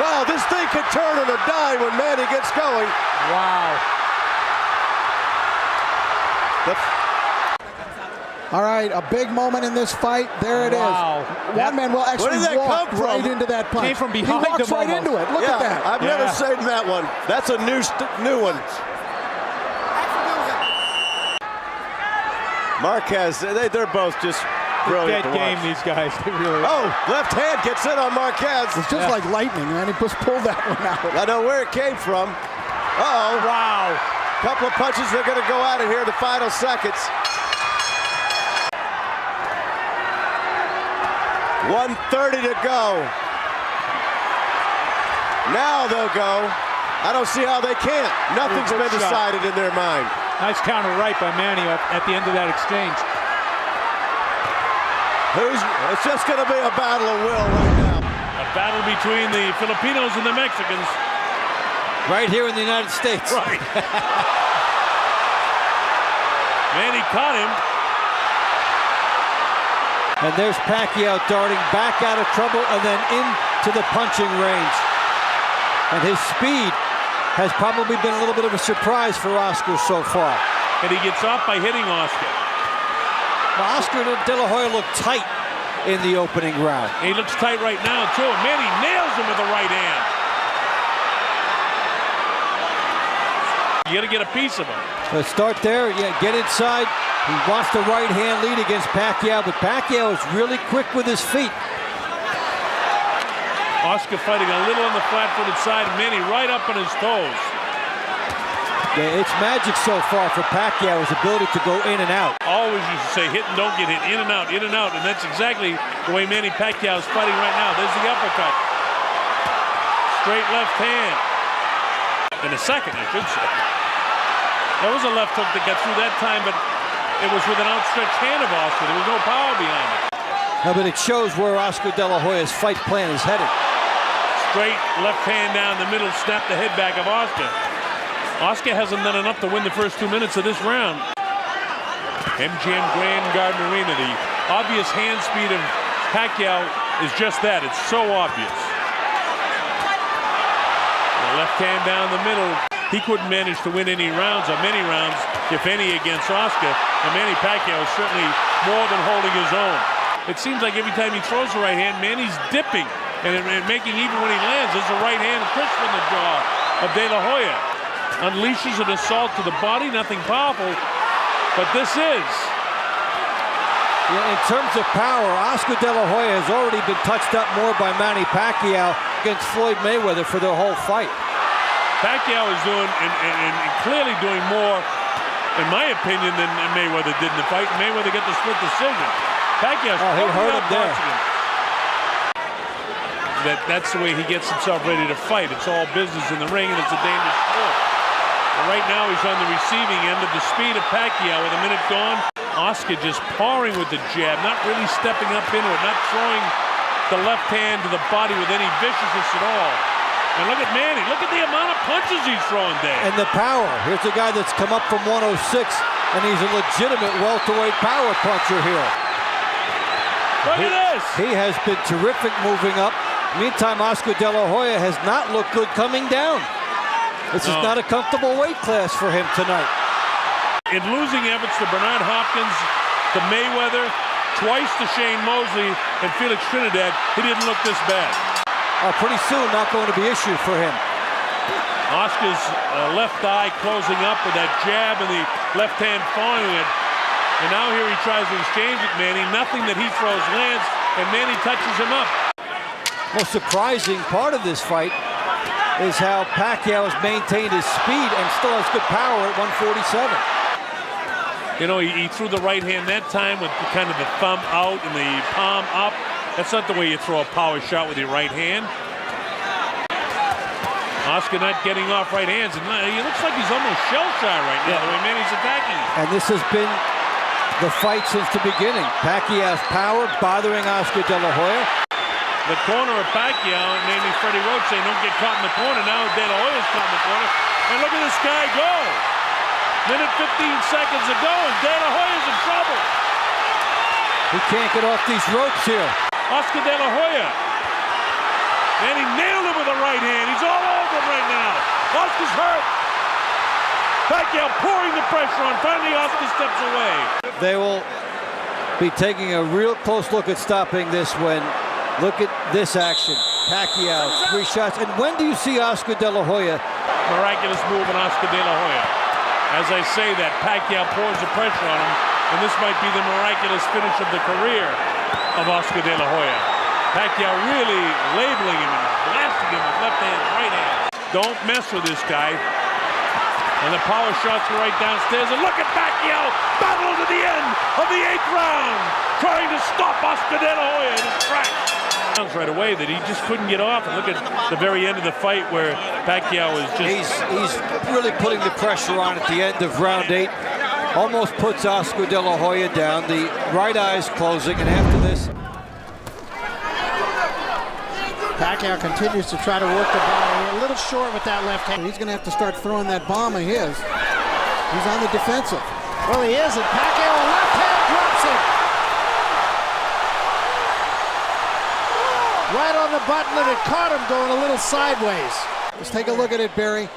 Wow, this thing could turn on a dime when Manny gets going. Wow. All right, a big moment in this fight. There it is. One man will actually walk right into that punch. Came from behind he walks right into it. Look at that. I've never seen that one. That's a new one. Marquez, they're both just brilliant to watch. Dead game, these guys. They really Oh, left hand gets in on Marquez. It's just like lightning, man. He just pulled that one out. I know where it came from. Uh-oh. Wow. Couple of punches, they're going to go out of here in the final seconds. 1:30 to go. Now they'll go. I don't see how they can't. Nothing's been decided in their mind. Nice counter right by Manny at the end of that exchange. It's just going to be a battle of will right now. A battle between the Filipinos and the Mexicans. Right here in the United States. Right. Manny caught him. And there's Pacquiao darting back out of trouble and then into the punching range. And his speed has probably been a little bit of a surprise for Oscar so far. And he gets off by hitting Oscar. Now, Oscar De La Hoya looked tight in the opening round. He looks tight right now, too. Manny nails him with the right hand. You got to get a piece of him. Let's start there. Yeah, get inside. He wants the right hand lead against Pacquiao, but Pacquiao is really quick with his feet. Oscar fighting a little on the flat-footed side. Manny right up on his toes. Yeah, it's magic so far for Pacquiao, his ability to go in and out. Always used to say hit and don't get hit, in and out, and that's exactly the way Manny Pacquiao is fighting right now. There's the uppercut. Straight left hand. And a second, I should say. There was a left hook that got through that time, but it was with an outstretched hand of Oscar. There was no power behind it. No, but it shows where Oscar De La Hoya's fight plan is headed. Straight left hand down the middle, snap the head back of Oscar. Oscar hasn't done enough to win the first 2 minutes of this round. MGM Grand Garden Arena, the obvious hand speed of Pacquiao is just that. It's so obvious. The left hand down the middle. He couldn't manage to win any rounds, or many rounds, if any, against Oscar. And Manny Pacquiao is certainly more than holding his own. It seems like every time he throws the right hand, Manny's dipping and making, even when he lands, there's a right hand crisp in the jaw of De La Hoya. Unleashes an assault to the body, nothing powerful, but this is. Yeah, in terms of power, Oscar De La Hoya has already been touched up more by Manny Pacquiao against Floyd Mayweather for their whole fight. Pacquiao is doing, and clearly doing more, in my opinion, than Mayweather did in the fight. Mayweather got the split decision. Pacquiao's he hurt him there. That's the way he gets himself ready to fight. It's all business in the ring, and it's a dangerous sport. Right now he's on the receiving end of the speed of Pacquiao with a minute gone. Oscar just pouring with the jab, not really stepping up into it, not throwing the left hand to the body with any viciousness at all. And look at Manny, look at the amount of punches he's throwing there. And the power. Here's a guy that's come up from 106, and he's a legitimate welterweight power puncher here. Look at this. He has been terrific moving up. Meantime, Oscar De La Hoya has not looked good coming down. This is not a comfortable weight class for him tonight. In losing efforts to Bernard Hopkins, to Mayweather, twice to Shane Mosley, and Felix Trinidad, he didn't look this bad. Pretty soon, not going to be issue for him. Oscar's left eye closing up with that jab and the left hand following it. And now here he tries to exchange with Manny. Nothing that he throws lands, and Manny touches him up. Most surprising part of this fight is how Pacquiao has maintained his speed and still has good power at 147. You know, he threw the right hand that time with kind of the thumb out and the palm up. That's not the way you throw a power shot with your right hand. Oscar not getting off right hands. And he looks like he's almost shell-shy right now, the way Manny's attacking him. And this has been the fight since the beginning. Pacquiao's power bothering Oscar De La Hoya. The corner of Pacquiao, namely Freddie Roach, saying don't get caught in the corner. Now De La Hoya's caught in the corner. And look at this guy go. Minute 15 seconds ago, and De La Hoya's in trouble. He can't get off these ropes here. Oscar De La Hoya. And he nailed him with the right hand. He's all over him right now. Oscar's hurt. Pacquiao pouring the pressure on. Finally, Oscar steps away. They will be taking a real close look at stopping this when look at this action. Pacquiao, 3 shots. And when do you see Oscar De La Hoya? Miraculous move on Oscar De La Hoya. As I say that, Pacquiao pours the pressure on him, and this might be the miraculous finish of the career of Oscar De La Hoya. Pacquiao really labeling him and blasting him with left hand, right hand. Don't mess with this guy. And the power shots are right downstairs. And look at Pacquiao battle to the end of the 8th round, trying to stop Oscar De La Hoya in his tracks. Right away that he just couldn't get off. And look at the very end of the fight where Pacquiao is just... He's really putting the pressure on at the end of round 8. Almost puts Oscar De La Hoya down. The right eye's closing, and after this... Pacquiao continues to try to work the body. A little short with that left hand. He's going to have to start throwing that bomb of his. He's on the defensive. Well, he is, and Pacquiao, left hand drops him. Right on the button, and it caught him going a little sideways. Let's take a look at it, Barry.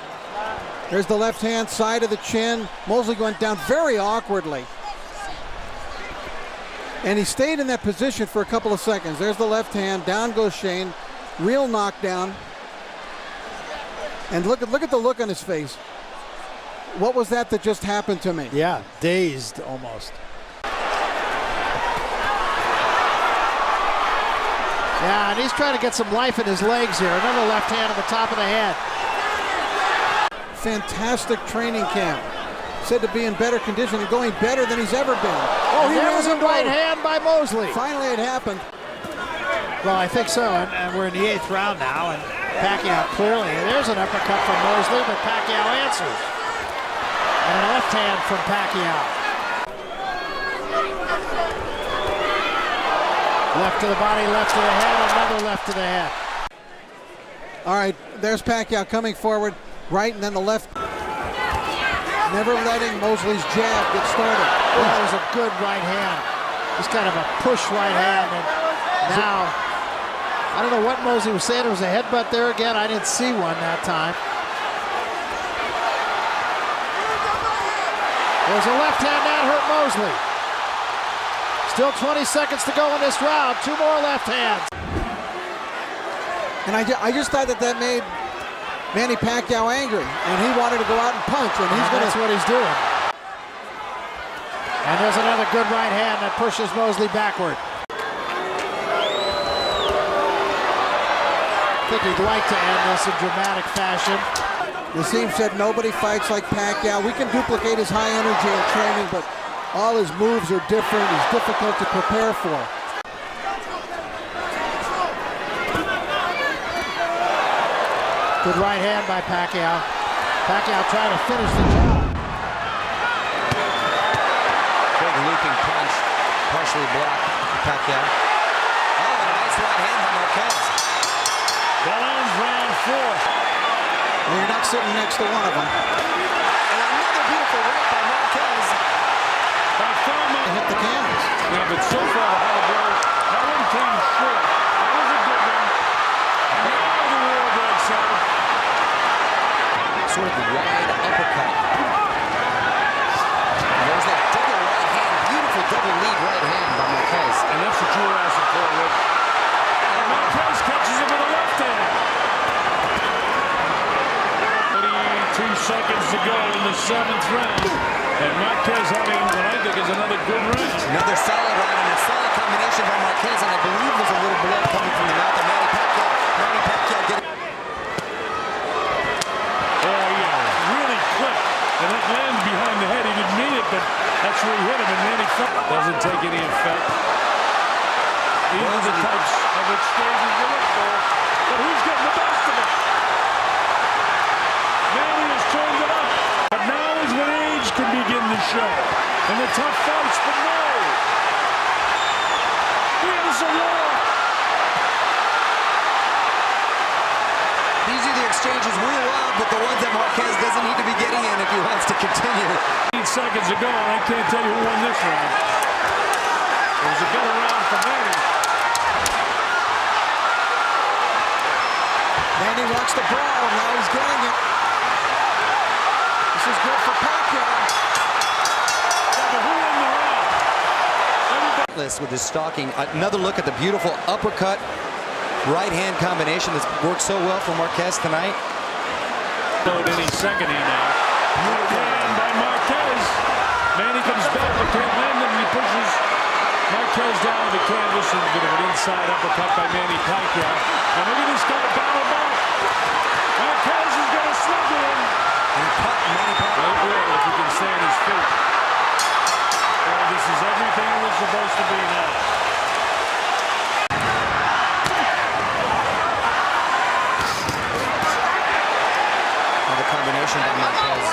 There's the left hand side of the chin. Mosley went down very awkwardly. And he stayed in that position for a couple of seconds. There's the left hand, down goes Shane. Real knockdown. And look at the look on his face. what was that just happened to me? Yeah, dazed almost. Yeah, and he's trying to get some life in his legs here. Another left hand on the top of the head. Fantastic training camp. Said to be in better condition and going better than he's ever been. Oh, there was a right hand by Mosley. Finally it happened. Well, I think so, and we're in the 8th round now, and Pacquiao clearly, there's an uppercut from Mosley, but Pacquiao answers. And a left hand from Pacquiao. Left to the body, left to the head, another left to the head. All right, there's Pacquiao coming forward, right, and then the left. Never letting Mosley's jab get started. Oh, that was a good right hand. Just kind of a push right hand, and now, I don't know what Mosley was saying. It was a headbutt there again. I didn't see one that time. There's a left hand that hurt Mosley. Still 20 seconds to go in this round. 2 more left hands. And I just thought that made Manny Pacquiao angry, and he wanted to go out and punch, and That's what he's doing. And there's another good right hand that pushes Mosley backward. I think he'd like to end this in dramatic fashion. Naseem said nobody fights like Pacquiao. We can duplicate his high energy in training, but all his moves are different. He's difficult to prepare for. Good right hand by Pacquiao. Pacquiao trying to finish the job. Big looping punch, partially blocked Pacquiao. Oh, a nice right hand by Marquez. That ends round 4. Well, you're not sitting next to one of them. And another beautiful right by Marquez. They hit the canvas. Yeah, but so far, that one came short. That was a good one. Now the war breaks out. Sort of the wide uppercut. And there's that double right hand, beautiful double lead right hand by Marquez. And that's what you were asking for, Rick. And Marquez catches him with a left hand. 32 seconds to go in the 7th round. And Marquez having what I think is another good round. Another solid round and a solid combination by Marquez, and I believe there's a little blood coming from the mouth of Manny Pacquiao. Manny Pacquiao getting... Oh, yeah, really quick. And that lands behind the head. He didn't mean it, but that's where he hit him, and Manny doesn't take any effect. These are the types of exchanges you look for, but who's getting the best of it? Manny has turned it up, but now is when age can begin to show. And the tough fights, but no. Here's a war. These are the exchanges we love, but the ones that Marquez doesn't need to be getting in if he wants to continue. 8 seconds ago, and I can't tell you who won this round. It was a better round for Manny. Manny wants the brawl. Now he's getting it. This is good for Pacquiao. With his stalking. Another look at the beautiful uppercut right hand combination that's worked so well for Marquez tonight. Any second here now. Good hand by Marquez. Manny comes back but can't land him. He pushes Marquez down to the canvas and a bit of an inside uppercut by Manny Pacquiao. And look at this guy battle back. Marquez is going to slug him. And cut Manny Pacquiao. If he can stay on his feet. Well, this is everything it was supposed to be now. Another combination by Marquez.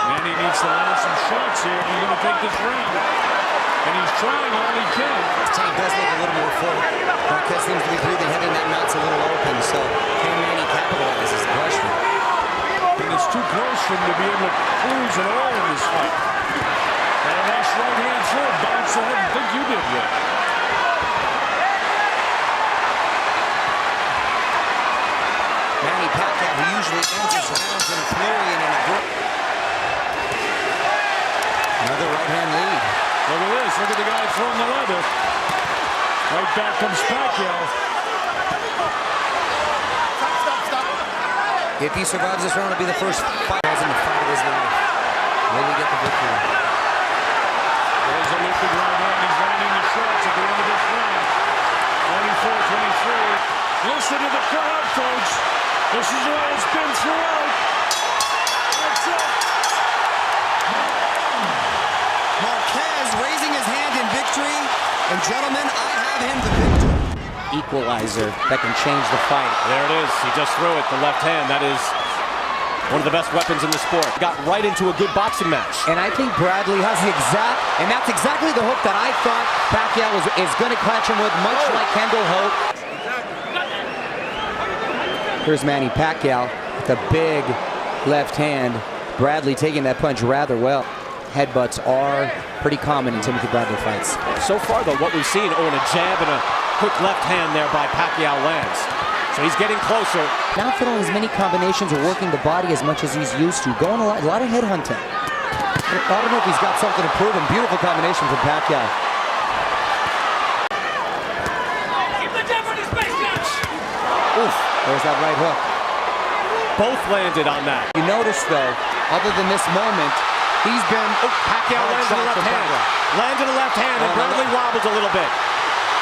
Manny needs to land some shots here if he's going to take this round. And he's trying all he can. His tank does look a little more full. Marquez seems to be breathing heavy, and that mouth's a little open. So can Manny capitalize is the question. And it's too close for him to be able to cruise at all in this fight. And a nice right hand throw, bounce ahead. I think you did, Rick. Manny Pacquiao, who usually ends his rounds in a flurry and in a grip. Another right hand lead. Look at this. Look at the guy throwing the leather. Right back comes Pacquiao. If he survives this round, it'll be the first fight. in the fight of his life. Will he get the victory? There's a lifted right hand. He's landing the shots at the end of this round. 24-23. Listen to the crowd, folks. This is the way it's been throughout. That's it. Marquez raising his hand in victory. And gentlemen, I have him the victor. Equalizer that can change the fight. There it is. He just threw it. The left hand. That is one of the best weapons in the sport. Got right into a good boxing match. And I think Bradley has the and that's exactly the hook that I thought Pacquiao is going to catch him with, much like Kendall Hope. Here's Manny Pacquiao with a big left hand. Bradley taking that punch rather well. Headbutts are pretty common in Timothy Bradley fights. So far, though, what we've seen, a jab and a quick left hand there by Pacquiao lands. So he's getting closer. Not feeling as many combinations or working the body as much as he's used to. Going a lot of head hunting. I don't know if he's got something to prove. And beautiful combination from Pacquiao. Oof, there's that right hook. Both landed on that. You notice, though, other than this moment, he's been... Pacquiao landed a left hand. Landed a left hand, and Bradley wobbled a little bit.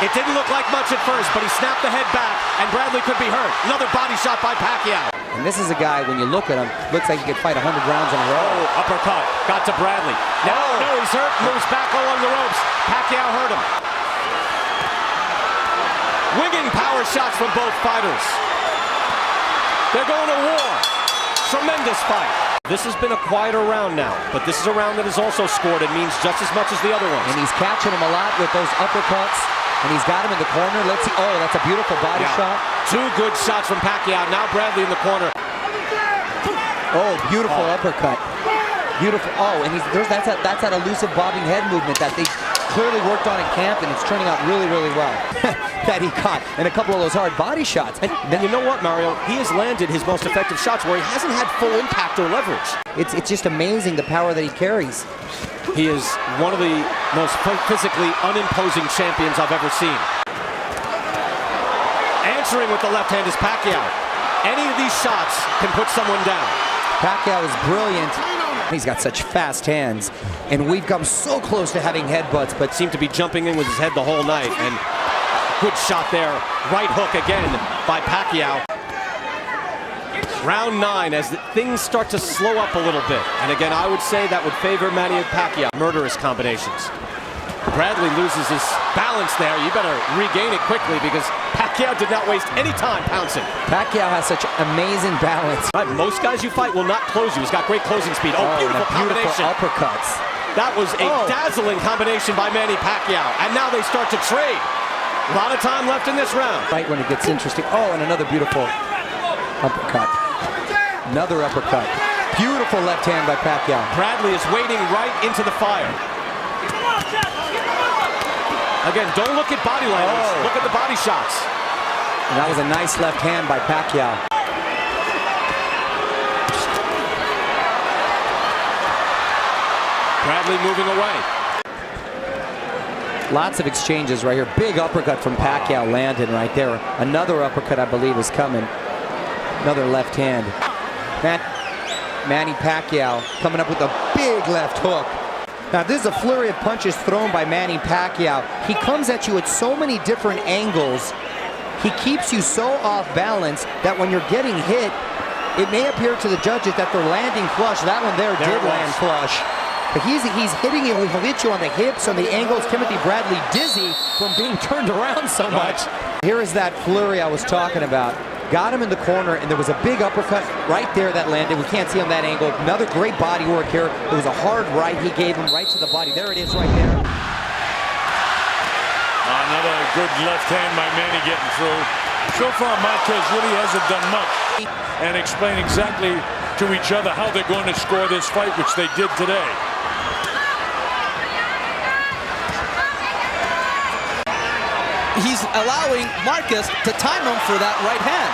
It didn't look like much at first, but he snapped the head back, and Bradley could be hurt. Another body shot by Pacquiao. And this is a guy, when you look at him, looks like he could fight 100 rounds in a row. Oh, uppercut. Got to Bradley. No, he's hurt. Moves back along the ropes. Pacquiao hurt him. Winging power shots from both fighters. They're going to war. Tremendous fight. This has been a quieter round now, but this is a round that has also scored and means just as much as the other ones. And he's catching him a lot with those uppercuts. And he's got him in the corner. Let's see. Oh, that's a beautiful body shot. Two good shots from Pacquiao. Now Bradley in the corner. Oh, beautiful uppercut. Beautiful. Oh, and that's that elusive bobbing head movement that they clearly worked on in camp, and it's turning out really, really well. That he caught. And a couple of those hard body shots. And then you know what, Mario? He has landed his most effective shots where he hasn't had full impact or leverage. It's just amazing the power that he carries. He is one of the most physically unimposing champions I've ever seen. Answering with the left hand is Pacquiao. Any of these shots can put someone down. Pacquiao is brilliant. He's got such fast hands. And we've come so close to having headbutts, but seemed to be jumping in with his head the whole night. And good shot there. Right hook again by Pacquiao. Round 9 as things start to slow up a little bit. And again, I would say that would favor Manny Pacquiao. Murderous combinations. Bradley loses his balance there. You better regain it quickly because Pacquiao did not waste any time pouncing. Pacquiao has such amazing balance. Most guys you fight will not close you. He's got great closing speed. Oh, beautiful combination. Uppercuts. That was a dazzling combination by Manny Pacquiao. And now they start to trade. A lot of time left in this round. Right when it gets interesting. Oh, and another beautiful uppercut. Another uppercut. Beautiful left hand by Pacquiao. Bradley is wading right into the fire. Again, don't look at body language. Look at the body shots. And that was a nice left hand by Pacquiao. Bradley moving away. Lots of exchanges right here. Big uppercut from Pacquiao landed right there. Another uppercut, I believe, is coming. Another left hand. Manny Pacquiao coming up with a big left hook. Now, this is a flurry of punches thrown by Manny Pacquiao. He comes at you at so many different angles. He keeps you so off balance that when you're getting hit, it may appear to the judges that they're landing flush. That one there did land flush. But he's hitting you. He'll hit you on the hips, on the ankles. Timothy Bradley dizzy from being turned around so much. Here is that flurry I was talking about. Got him in the corner, and there was a big uppercut right there that landed. We can't see on that angle. Another great body work here. It was a hard right he gave him right to the body. There it is right there. Another good left hand by Manny getting through. So far, Marquez really hasn't done much. And explain exactly to each other how they're going to score this fight, which they did today. He's allowing Marquez to time him for that right hand.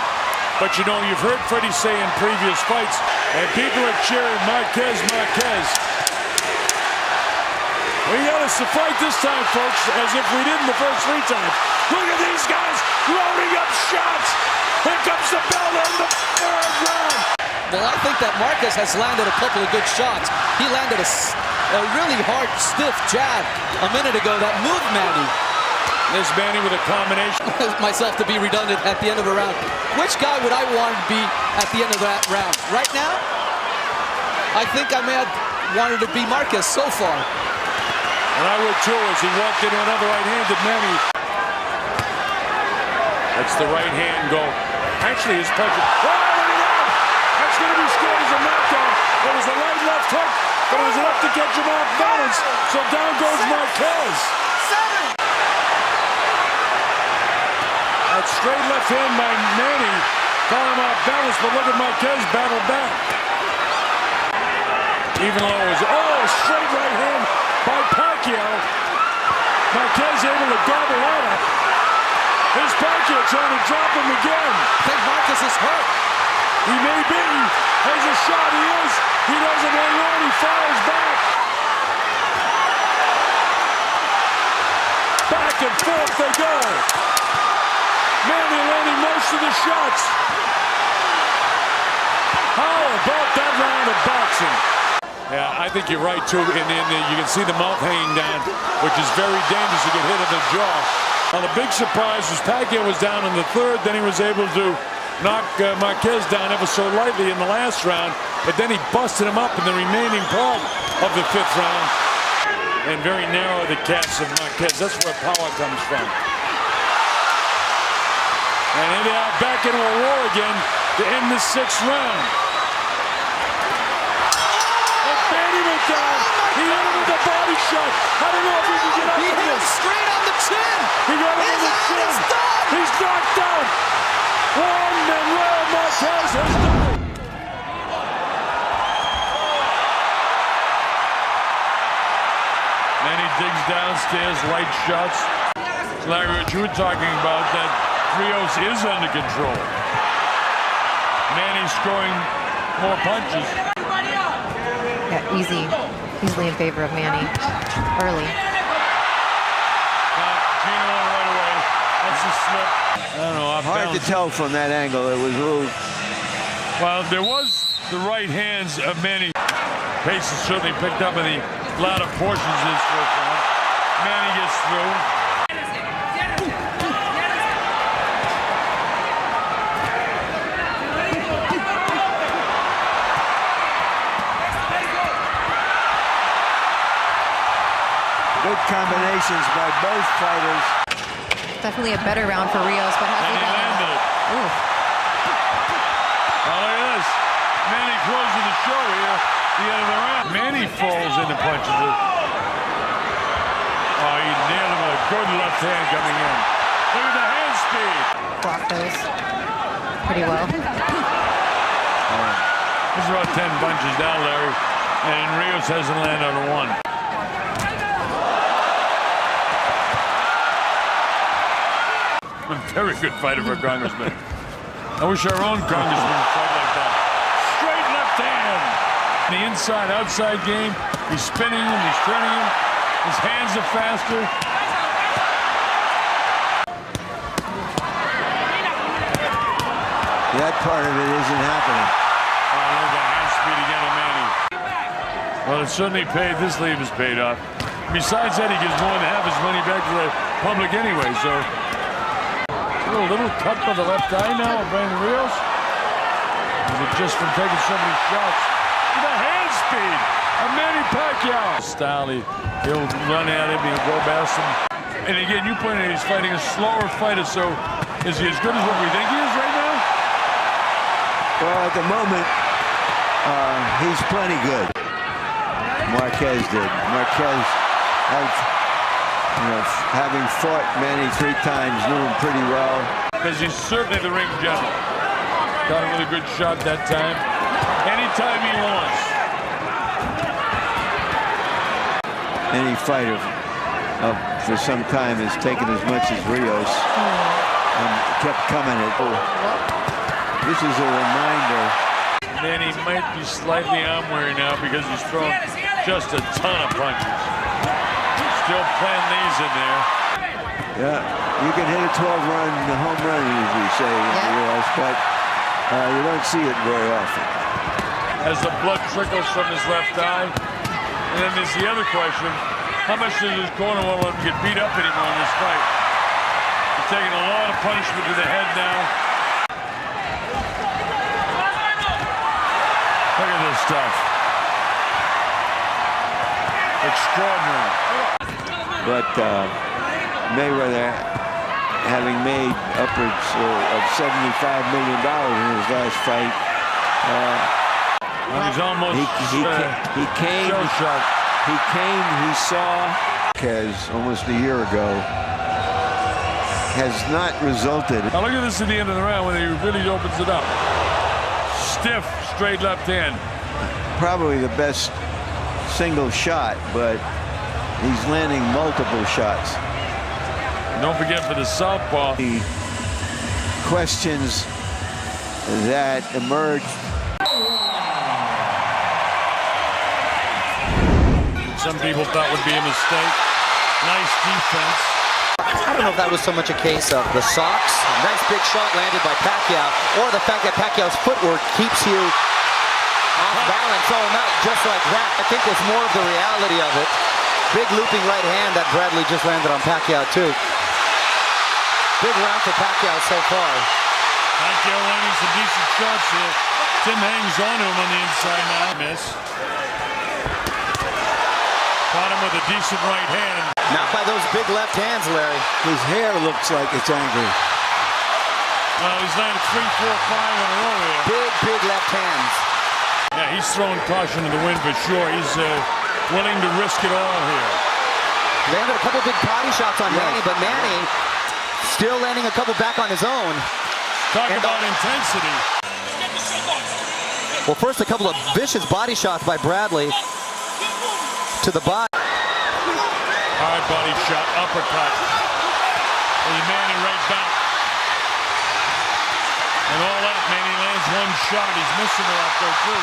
But you know, you've heard Freddie say in previous fights, and people are cheering Marquez, Marquez. We got us to fight this time, folks, as if we didn't the first 3 times. Look at these guys loading up shots. Here comes the bell in the 3rd round. Well, I think that Marquez has landed a couple of good shots. He landed a really hard, stiff jab a minute ago that moved Manny. There's Manny with a combination. Myself to be redundant at the end of a round. Which guy would I want to be at the end of that round? Right now, I think I may have wanted to be Marquez so far. And I would too, as he walked into another right-handed Manny. That's the right hand go. Actually, his punch. Oh, that's going to be scored as a knockdown. It was a right-left hook, but it was enough to get him off balance. So down goes Marquez. That straight left hand by Manny caught him off balance, but look at Marquez battle back. Even though it was, straight right hand by Pacquiao. Marquez able to gobble out of. Here's Pacquiao trying to drop him again. I think Marquez is hurt. He may be. There's a shot. He is. He doesn't hang on. He fires back. Back and forth they go. Manny landing most of the shots. How about that round of boxing? Yeah, I think you're right, too. You can see the mouth hanging down, which is very dangerous to get hit in the jaw. Now, the big surprise was Pacquiao was down in the third. Then he was able to knock Marquez down ever so lightly in the last round. But then he busted him up in the remaining part of the fifth round. And very narrow the cast of Marquez. That's where power comes from. And here they are back into a war again to end the sixth round. And Manny went down. He hit him with a body shot. I don't know if he can get up from this. Straight on the chin. He got him on the chin. He's knocked out. Juan Manuel Marquez has done it. Manny digs downstairs, light shots. Larry, what you were talking about, that Rios is under control. Manny's scoring more punches. Yeah, easily in favor of Manny early. Gino right away. That's a slip. I don't know. Hard to tell from that angle. It was a little. Well, there was the right hands of Manny. Pace is certainly picked up in the latter portions of this first round. Manny gets through. Good combinations by both fighters. Definitely a better round for Rios, but has he landed it. Ooh. Oh, look at this. Manny closing the show here. The end of the round. Manny falls into punches. Oh, he nailed him with a good left hand coming in. Look at the hand speed. Block those pretty well. This is about 10 punches down, Larry. And Rios hasn't landed on one. A very good fighter for a congressman. I wish our own congressman would fight like that. Straight left hand. The inside-outside game. He's spinning him. He's turning him. His hands are faster. That part of it isn't happening. Oh, look at the hand speed again of Manny. Well, it certainly paid. This leave has paid off. Besides that, he gives more than half his money back to the public anyway, so. A little cut by the left eye now of Brandon Rios. Is it just from taking so many shots? The hand speed of Manny Pacquiao. Style, he'll run at him, he'll go past him. And again, you pointed out he's fighting a slower fighter, so is he as good as what we think he is right now? Well, at the moment, he's plenty good. Marquez did. Marquez having fought Manny 3 times, knew him pretty well. Because he's certainly the ring general. Got him with a good shot that time. Anytime he wants. Any fighter for some time has taken as much as Rios and kept coming at. This is a reminder. Manny might be slightly arm weary now because he's thrown just a ton of punches. Still playing these in there. Yeah, you can hit a 12-run home run, as we say in the U.S., but you don't see it very often. as the blood trickles from his left eye. And then there's the other question, how much does his corner won't let him get beat up anymore in this fight? He's taking a lot of punishment to the head now. Look at this stuff. Extraordinary. But Mayweather, having made upwards of $75 million in his last fight, he's almost he saw Marquez almost a year ago, has not resulted. Now look at this at the end of the round when he really opens it up. Stiff, straight left hand. Probably the best single shot, but he's landing multiple shots. Don't forget for the southpaw. The questions that emerged. Some people thought would be a mistake. Nice defense. I don't know if that was so much a case of the socks, nice big shot landed by Pacquiao, or the fact that Pacquiao's footwork keeps you off balance all night, just like that. I think it's more of the reality of it. Big looping right hand that Bradley just landed on Pacquiao too. Big round for Pacquiao so far. Pacquiao landing some decent shots here. Tim hangs on to him on the inside now. Miss. Caught him with a decent right hand. Not by those big left hands, Larry. His hair looks like it's angry. Well, he's landed 3, 4, 5 in a row here. Big left hands. Yeah, he's throwing caution to the wind for sure. He's willing to risk it all here. Landed a couple big body shots on Manny, but Manny still landing a couple back on his own. Talk about intensity. Well, first a couple of vicious body shots by Bradley to the body. Hard body shot, uppercut. And Manny right back. And all that, Manny lands one shot. He's missing her up there too.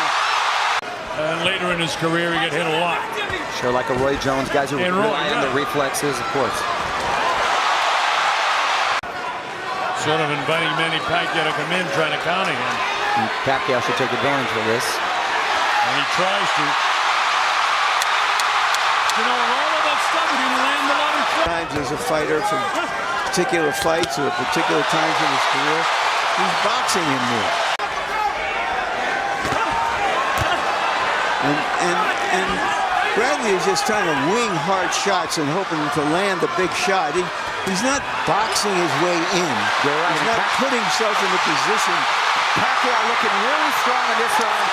And later in his career, he got hit a lot. Sure, like a Roy Jones, guys who rely on the reflexes, of course. Sort of inviting Manny Pacquiao to come in, trying to counter him. And Pacquiao should take advantage of this. And he tries to. You know, all of that stuff, he didn't land a lot of times as a fighter from particular fights or particular times in his career, he's boxing him more. And Bradley is just trying to wing hard shots and hoping to land the big shot. He's not boxing his way in. He's not putting himself in the position. Pacquiao looking really strong in this round.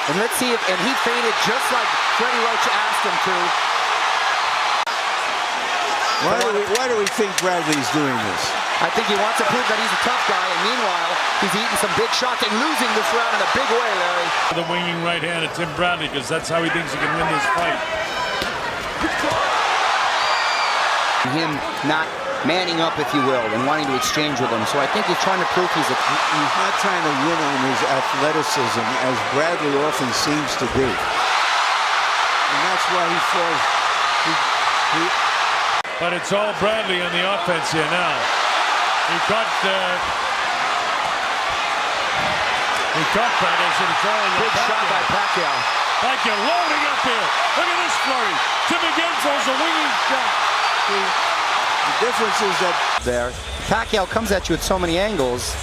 And let's see if, and he feinted just like Freddie Roach asked him to. Why do we think Bradley's doing this? I think he wants to prove that he's a tough guy, and meanwhile, he's eating some big shots and losing this round in a big way, Larry. The winging right hand of Tim Bradley, because that's how he thinks he can win this fight. Him not manning up, if you will, and wanting to exchange with him. So I think he's trying to prove he's not trying to win on his athleticism, as Bradley often seems to do. And that's why he falls. But it's all Bradley on the offense here now. He caught Pacquiao, so it's all big shot by Pacquiao. Pacquiao loading up here. Look at this flurry. Tim again throws a winging shot. The difference is that there, Pacquiao comes at you at so many angles,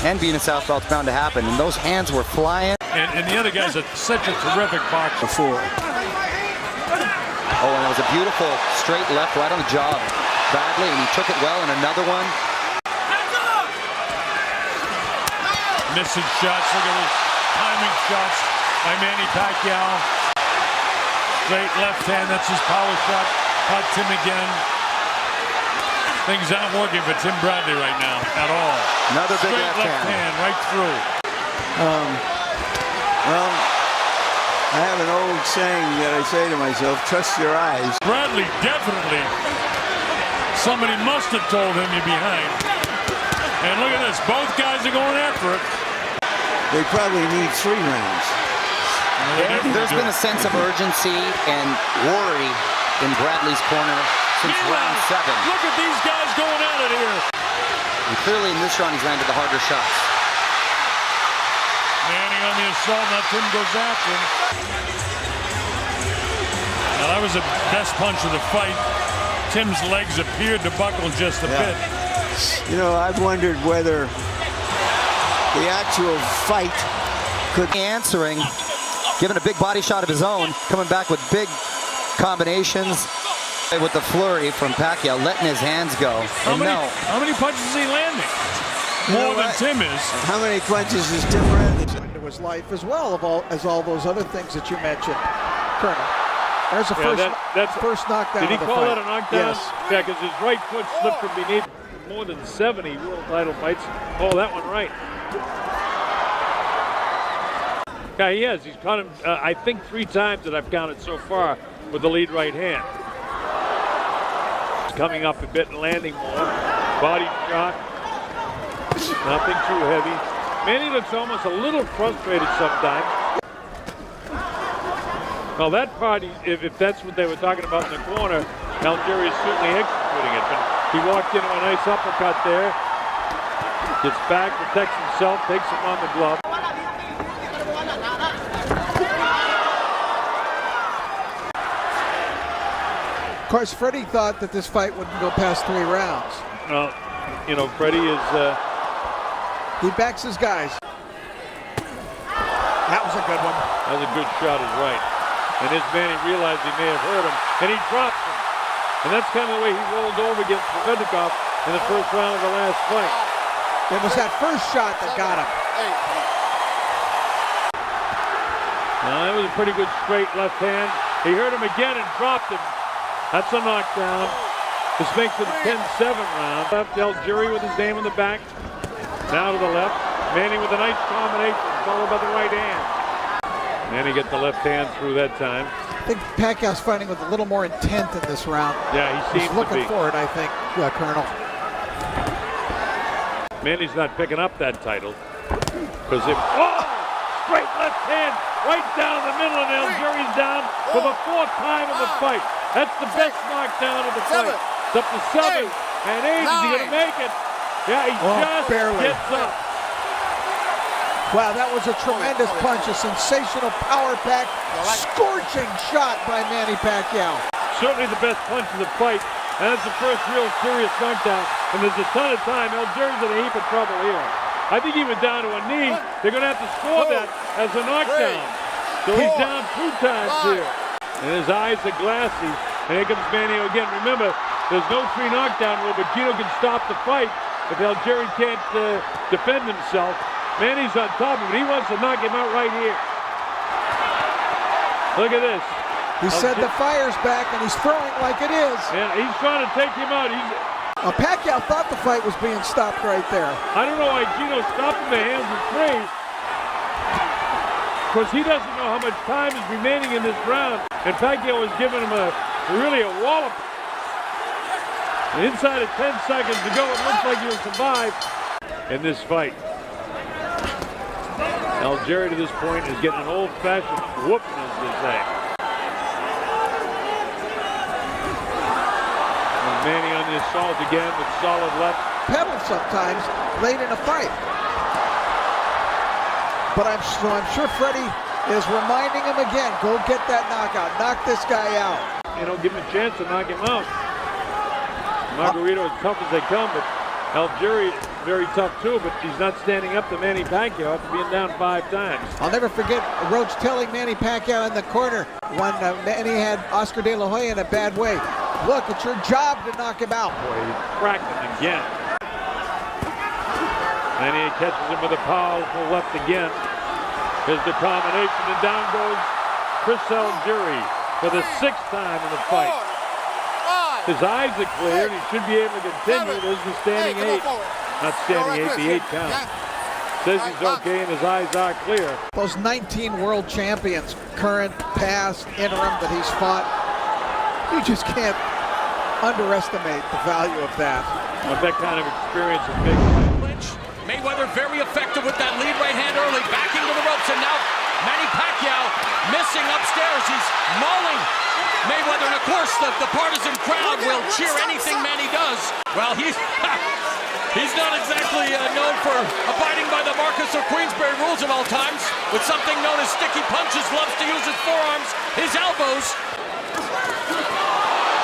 and being a southpaw, it's bound to happen. And those hands were flying. And the other guy's such a terrific boxer. Before. Oh, and it was a beautiful straight left right on the jaw of Bradley, and he took it well, and another one. Missing shots. Look at those timing shots by Manny Pacquiao. Straight left hand. That's his power shot. Caught Tim again. Things aren't working for Tim Bradley right now at all. Another big left hand right through. Well, I have an old saying that I say to myself, trust your eyes. Bradley definitely. Somebody must have told him you're behind. And look at this. Both guys are going after it. They probably need 3 rounds. There's been a sense of urgency and worry in Bradley's corner since round 7. Look at these guys going at it here. And clearly in this round he's landed the harder shots. Manny on the assault, now Tim goes after him. Now that was the best punch of the fight. Tim's legs appeared to buckle just a bit. You know, I've wondered whether the actual fight could... Answering, giving a big body shot of his own, coming back with big combinations. With the flurry from Pacquiao, letting his hands go. How many punches is he landing? More than Tim is. How many punches is Tim landing? Into his life as well as all those other things that you mentioned, Colonel. There's the first knockdown. Did he of the call fight. that a knockdown? Yes. Yeah, because his right foot slipped from beneath more than 70 world title fights. Oh, that one right. Yeah, he has. He's caught him, I think, 3 times that I've counted so far with the lead right hand. He's coming up a bit and landing more. Body shot. Nothing too heavy. Manny looks almost a little frustrated sometimes. Well, that part, if that's what they were talking about in the corner, Algieri is certainly executing it. But he walked into a nice uppercut there. Gets back, protects himself, takes him on the glove. Of course, Freddie thought that this fight wouldn't go past 3 rounds. Well, you know, Freddie is... he backs his guys. That was a good one. That was a good shot, is right. And his Manny realized he may have hurt him, and he dropped him. And that's kind of the way he rolled over against Mednikov in the first round of the last fight. It was that first shot that got him. Now, that was a pretty good straight left hand. He hurt him again and dropped him. That's a knockdown. This makes it a 10-7 round. Left Algieri with his name on the back. Now to the left. Manny with a nice combination, followed by the right hand. Manny get the left hand through that time. I think Pacquiao's fighting with a little more intent in this round. Yeah, he seems He's looking to be. for it, I think, Colonel. Manny's not picking up that title. Because if... Oh! Straight left hand, right down the middle, and Algieri's down for the 4th time in the fight. That's the best knockdown of the fight. It's up to 7 and 8. Is he going to make it? Yeah, he just barely gets up. Wow, that was a tremendous punch, a sensational power-packed, scorching shot by Manny Pacquiao. Certainly the best punch of the fight, and that's the first real serious knockdown. And there's a ton of time. Algieri's in a heap of trouble here. I think he went down to a knee. They're going to have to score that as a knockdown. So he's down 2 times here. And his eyes are glassy. And here comes Manny again. Remember, there's no 3 knockdown rule, but Gino can stop the fight if Algieri can't defend himself. Manny's on top of it. He wants to knock him out right here. Look at this. He said the fire's back, and he's throwing like it is. Yeah, he's trying to take him out. Pacquiao thought the fight was being stopped right there. I don't know why Gino stopped him. The hands are free. Because he doesn't know how much time is remaining in this round. And Pacquiao was giving him really a wallop. And inside of 10 seconds to go, it looks like he'll survive in this fight. Algieri to this point is getting an old-fashioned whooping, as they say. And Manny on the assault again with solid left. Pedal sometimes late in a fight. But I'm sure Freddie is reminding him again, go get that knockout, knock this guy out. You know, give him a chance to knock him out. Margarito as tough as they come, but Algieri very tough too, but he's not standing up to Manny Pacquiao after being down 5 times. I'll never forget Roach telling Manny Pacquiao in the corner when Manny had Oscar De La Hoya in a bad way. Look, it's your job to knock him out. Boy, he cracked him again. Manny catches him with a powerful left again. Here's the combination, and down goes Chris Algieri for the 6th time in the fight. His eyes are clear, and he should be able to continue. There's the standing 8. Not standing 8, the 8 count. Says he's okay, and his eyes are clear. Those 19 world champions, current, past, interim, that he's fought, you just can't underestimate the value of that. With that kind of experience is big. Mayweather very effective with that lead right hand early, backing to the ropes, and now Manny Pacquiao missing upstairs. He's mauling Mayweather, and of course the partisan crowd will cheer anything Manny does. Well, he's not exactly known for abiding by the Marcus or Queensberry rules at all times. with something known as sticky punches, loves to use his forearms, his elbows.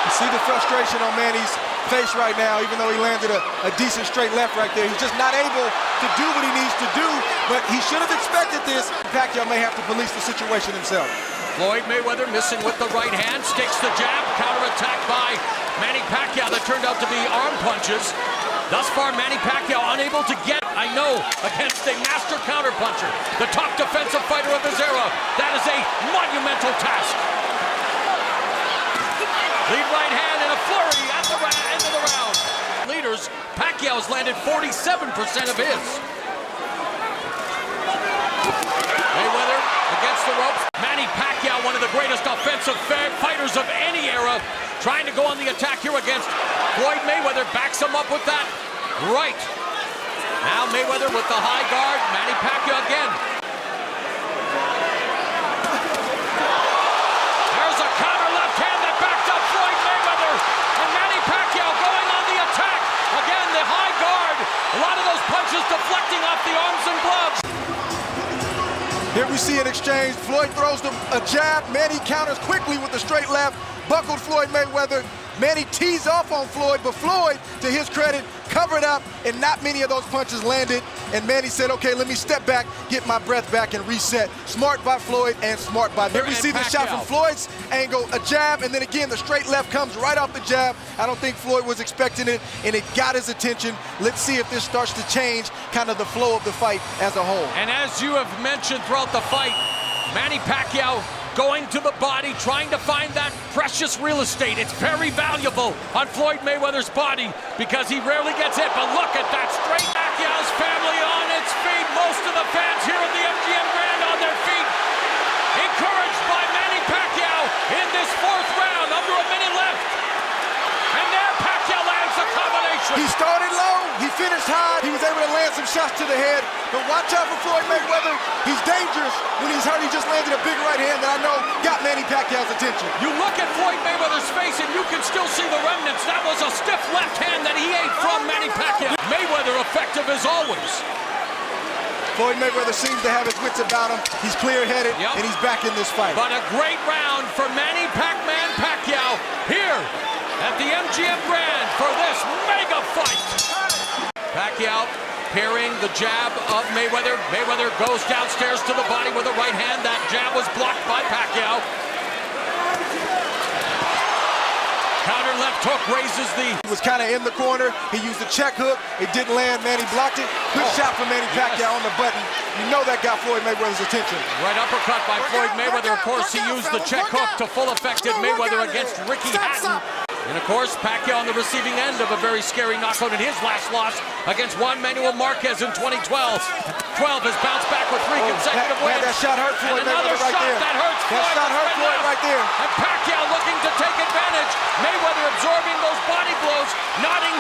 You see the frustration on Manny's face right now, even though he landed a decent straight left right there. He's just not able to do what he needs to do, but he should have expected this. Pacquiao may have to police the situation himself. Floyd Mayweather missing with the right hand, stakes the jab, counterattack by Manny Pacquiao that turned out to be arm punches. Thus far, Manny Pacquiao unable to get, I know, against a master counterpuncher, the top defensive fighter of his era. That is a monumental task. Lead right hand in a flurry at the end of the round. Leaders, Pacquiao has landed 47% of his. Mayweather against the ropes. Manny Pacquiao, one of the greatest offensive fighters of any era, trying to go on the attack here against Floyd Mayweather. Backs him up with that right. Now Mayweather with the high guard. Manny Pacquiao again. There's a counter left hand that backed up Floyd Mayweather. And Manny Pacquiao going on the attack. Again, the high guard. A lot of those punches deflecting off the arms and gloves. Here we see an exchange. Floyd throws a jab. Manny counters quickly with the straight left. Buckled Floyd Mayweather. Manny tees off on Floyd, but Floyd, to his credit, covered up, and not many of those punches landed. And Manny said, okay, let me step back, get my breath back, and reset. Smart by Floyd and smart by... Here we see the shot from Floyd's angle, a jab, and then again, the straight left comes right off the jab. I don't think Floyd was expecting it, and it got his attention. Let's see if this starts to change kind of the flow of the fight as a whole. And as you have mentioned throughout the fight, Manny Pacquiao going to the body, trying to find that precious real estate. It's very valuable on Floyd Mayweather's body because he rarely gets hit. But look at that straight. Pacquiao's family on its feet. Most of the fans here at the MGM Grand on their feet. Encouraged by Manny Pacquiao in this fourth round, under a minute left. And there Pacquiao lands a combination. He started low, he finished high, he was able to land some shots to the head. But watch out for Floyd Mayweather. He's dangerous when he's hurt. He just landed a big right hand that I know got Manny Pacquiao's attention. You look at Floyd Mayweather's face and you can still see the remnants. That was a stiff left hand that he ate from Manny Pacquiao. Mayweather effective as always. Floyd Mayweather seems to have his wits about him. He's clear-headed, and he's back in this fight. But a great round for Manny Pac-Man Pacquiao here at the MGM Grand for this mega fight. Pacquiao parrying the jab of Mayweather. Mayweather goes downstairs to the body with a right hand. That jab was blocked by Pacquiao. Counter left hook raises the... He was kind of in the corner. He used the check hook. It didn't land. Manny blocked it. Good shot from Manny Pacquiao on the button. You know that got Floyd Mayweather's attention. Right uppercut by Floyd Mayweather. Of course, he used the check hook to full effect in Mayweather against Ricky Hatton. And of course, Pacquiao on the receiving end of a very scary knockout in his last loss against Juan Manuel Marquez in 2012. 12 has bounced back with 3 consecutive wins. That shot hurt Floyd Mayweather right there. That hurts Floyd. That shot hurt Floyd right there. And Pacquiao looking to take advantage. Mayweather absorbing those body blows, nodding,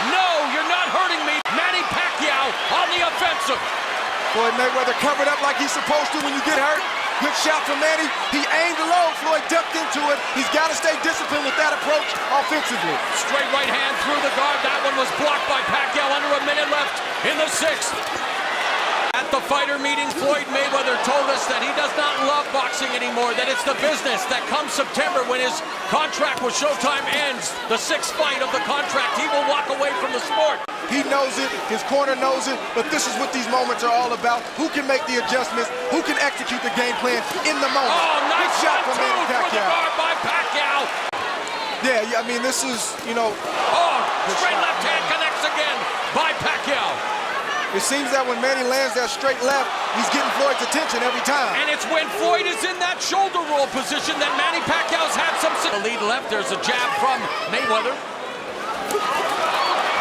no, you're not hurting me. Manny Pacquiao on the offensive. Floyd Mayweather covered up like he's supposed to when you get hurt. Good shot from Manny. He aimed low. Floyd ducked into it. He's got to stay disciplined with that approach offensively. Straight right hand through the guard. That one was blocked by Pacquiao under a minute left in the 6th. At the fighter meeting, Floyd Mayweather told us that he does not love boxing anymore, that it's the business, that come September when his contract with Showtime ends, the 6th fight of the contract, he will walk away from the sport. He knows it, his corner knows it, but this is what these moments are all about. Who can make the adjustments? Who can execute the game plan in the moment? Oh, nice shot from Manny Pacquiao. Pacquiao. Guard by Pacquiao. Yeah, I mean, this is, you know... Oh, straight left hand connects again by Pacquiao. It seems that when Manny lands that straight left, he's getting Floyd's attention every time. And it's when Floyd is in that shoulder roll position that Manny Pacquiao's had some... The lead left, there's a jab from Mayweather.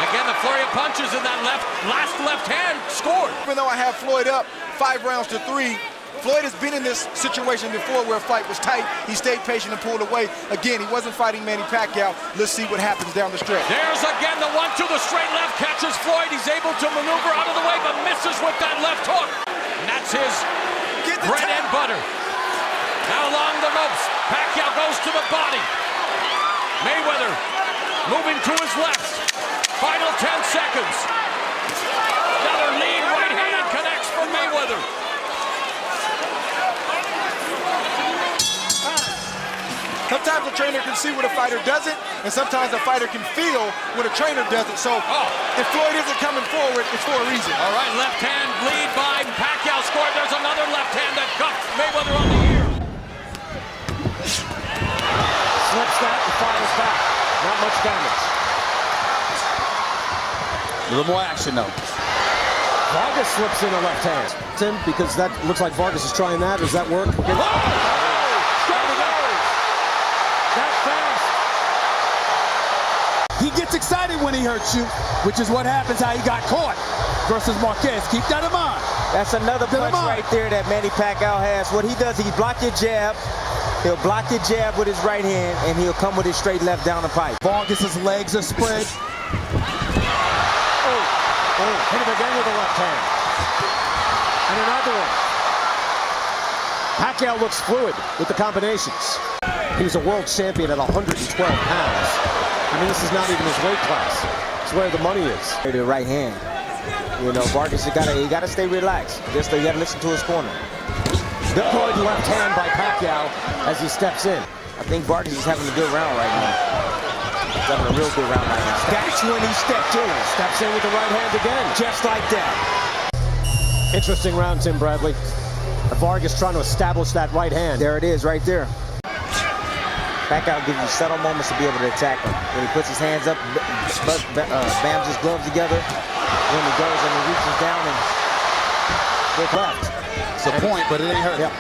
Again, the flurry of punches in that last left hand scored. Even though I have Floyd up 5 rounds to 3, Floyd has been in this situation before where a fight was tight. He stayed patient and pulled away. Again, he wasn't fighting Manny Pacquiao. Let's see what happens down the stretch. There's again the 1-2, the straight left catches Floyd. He's able to maneuver out of the way, but misses with that left hook. And that's his bread and butter. Now along the ropes, Pacquiao goes to the body. Mayweather moving to his left. Final 10 seconds. Another lead right hand connects for Mayweather. a trainer can see what a fighter doesn't, and sometimes a fighter can feel what a trainer doesn't. So if Floyd isn't coming forward, it's for a reason. All right, left hand lead by Pacquiao scored. There's another left hand that cuffs Mayweather on the ear. Slips that and fires back. Not much damage. A little more action, though. Vargas slips in a left hand. Tim, because that looks like Vargas is trying that. Does that work? That fast. He gets excited when he hurts you, which is what happens how he got caught versus Marquez. Keep that in mind. That's another punch right there that Manny Pacquiao has. What he does, he block your jab. He'll block your jab with his right hand, and he'll come with his straight left down the pipe. Vargas's legs are spread. Hit him again with the left hand. And another one. Pacquiao looks fluid with the combinations. He was a world champion at 112 pounds. I mean, this is not even his weight class. It's where the money is. The right hand. You know, Vargas, you gotta stay relaxed. Just you gotta listen to his corner. Deployed left hand by Pacquiao as he steps in. I think Vargas is having a good round right now. He's having a real good round right now. That's when he stepped in. Steps in with the right hand again. Just like that. Interesting round, Tim Bradley. Vargas trying to establish that right hand. There it is, right there. Pacquiao gives you subtle moments to be able to attack him. When he puts his hands up, bams his gloves together. When he goes and he reaches down and goes left. It's a point, but it ain't hurt. Yep.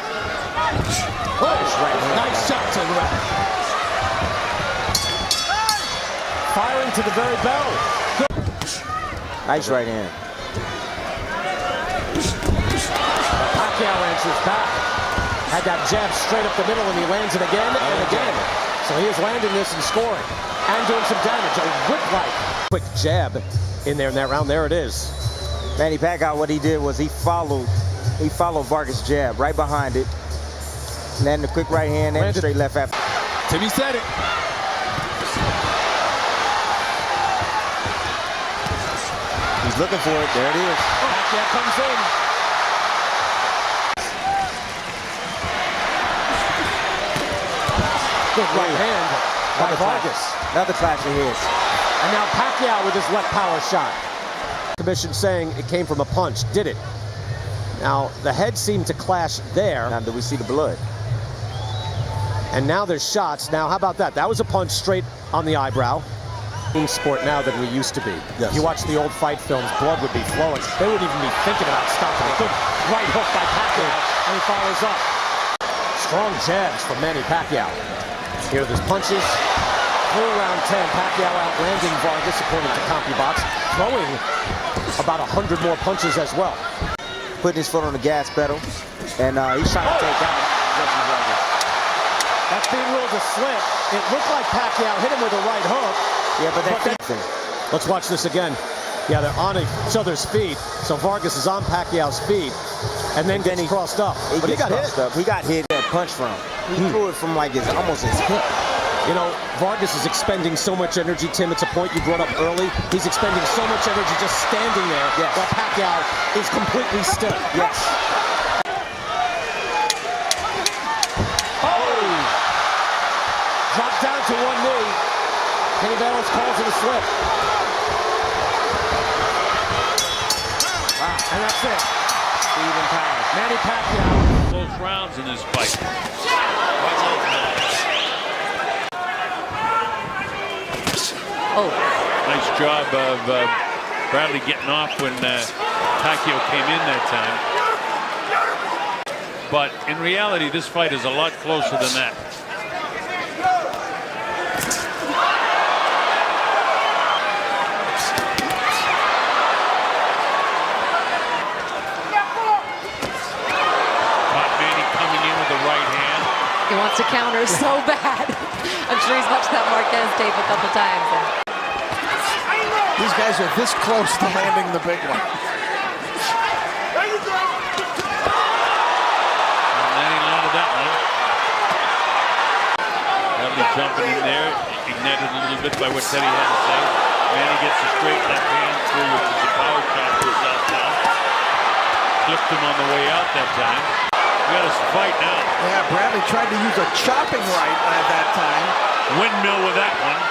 Nice shot to the right. Firing to the very bell. Nice right hand. Pacquiao answers back. Had that jab straight up the middle, and he lands it again and again. So he is landing this and scoring and doing some damage. A whip-like quick jab in there in that round. There it is. Manny Pacquiao, what he did was he followed Vargas' jab right behind it. Landed a quick right hand and straight left after. Timmy said it. He's looking for it. There it is. Pacquiao comes in. Good right hand by Vargas. Another clash of hits. And now Pacquiao with his left power shot. Commission saying it came from a punch. Did it? Now the head seemed to clash there. Now do we see the blood? And now there's shots. Now how about that? That was a punch straight on the eyebrow. Team sport now than we used to be. Yes. You watch the old fight films, blood would be flowing. They wouldn't even be thinking about stopping it. Good right hook by Pacquiao, and he follows up. Strong jabs from Manny Pacquiao. Here there's punches. Through round 10, Pacquiao outlanding Vargas according to CompuBox, throwing about 100 more punches as well. Putting his foot on the gas pedal, and he's trying to take out Vargas. That's being ruled a slip. It looked like Pacquiao hit him with a right hook. Yeah, but let's watch this again. Yeah, they're on each other's feet. So Vargas is on Pacquiao's feet, and then gets crossed up. But he got hit. He got hit that punch from. He threw it from like almost his hip. You know, Vargas is expending so much energy, Tim. It's a point you brought up early. He's expending so much energy just standing there while Pacquiao is completely still. Yes. Oh! Dropped down to one knee. Kenny Bayless calls it a slip. Wow, and that's it. Speed and power. Manny Pacquiao. Close rounds in this fight. Nice job of Bradley getting off when Pacquiao came in that time. But in reality, this fight is a lot closer than that. He wants to counter so bad. I'm sure he's watched that Marquez tape a couple times. These guys are this close to landing the big one. And then he landed that one. Bradley jumping in there, ignited a little bit by what Teddy had to say. Manny gets a straight left hand through, which is a power shot to the southpaw. Flipped him on the way out that time. We got a fight now. Yeah, Bradley tried to use a chopping right at that time. Windmill with that one.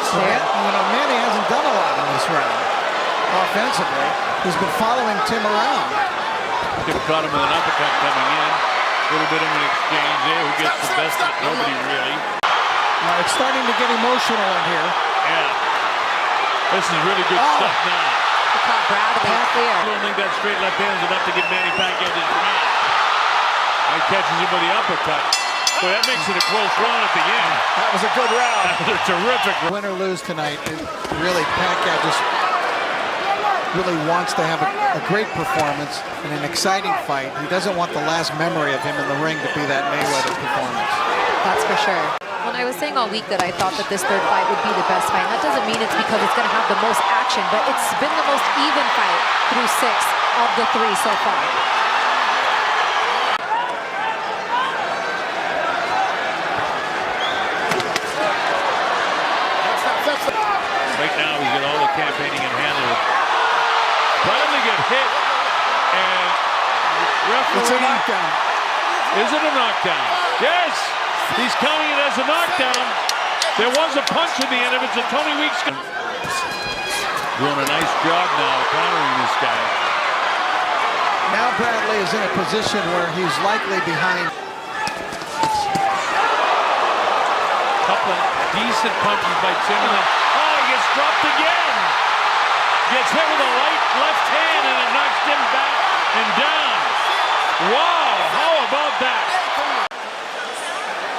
So, Manny hasn't done a lot in this round. Offensively, he's been following Tim around. Could have caught him with an uppercut coming in. A little bit of an exchange there. Who gets the best of nobody really. It's starting to get emotional in here. Yeah. This is really good stuff now. Caught Bradley clear. I don't think that straight left hand is enough to get Manny Pacquiao this round. He catches him with the uppercut. So that makes it a close round at the end. That was a good round. That was a terrific round. Win or lose tonight, really Pacquiao just really wants to have a great performance and an exciting fight. He doesn't want the last memory of him in the ring to be that Mayweather performance. That's for sure. When I was saying all week that I thought that this third fight would be the best fight, that doesn't mean it's because it's going to have the most action, but it's been the most even fight through 6 of the 3 so far. Right now, he's got all the campaigning in hand. Bradley get hit, and referee. It's a knockdown. Is it a knockdown? Yes! He's counting it as a knockdown. There was a punch at the end of it. It's a Tony Weeks. Doing a nice job now countering this guy. Now Bradley is in a position where he's likely behind. Couple of decent punches by Tim. Oh, he gets dropped again. Gets hit with a light left hand and it knocks Tim back and down. Wow, how about that?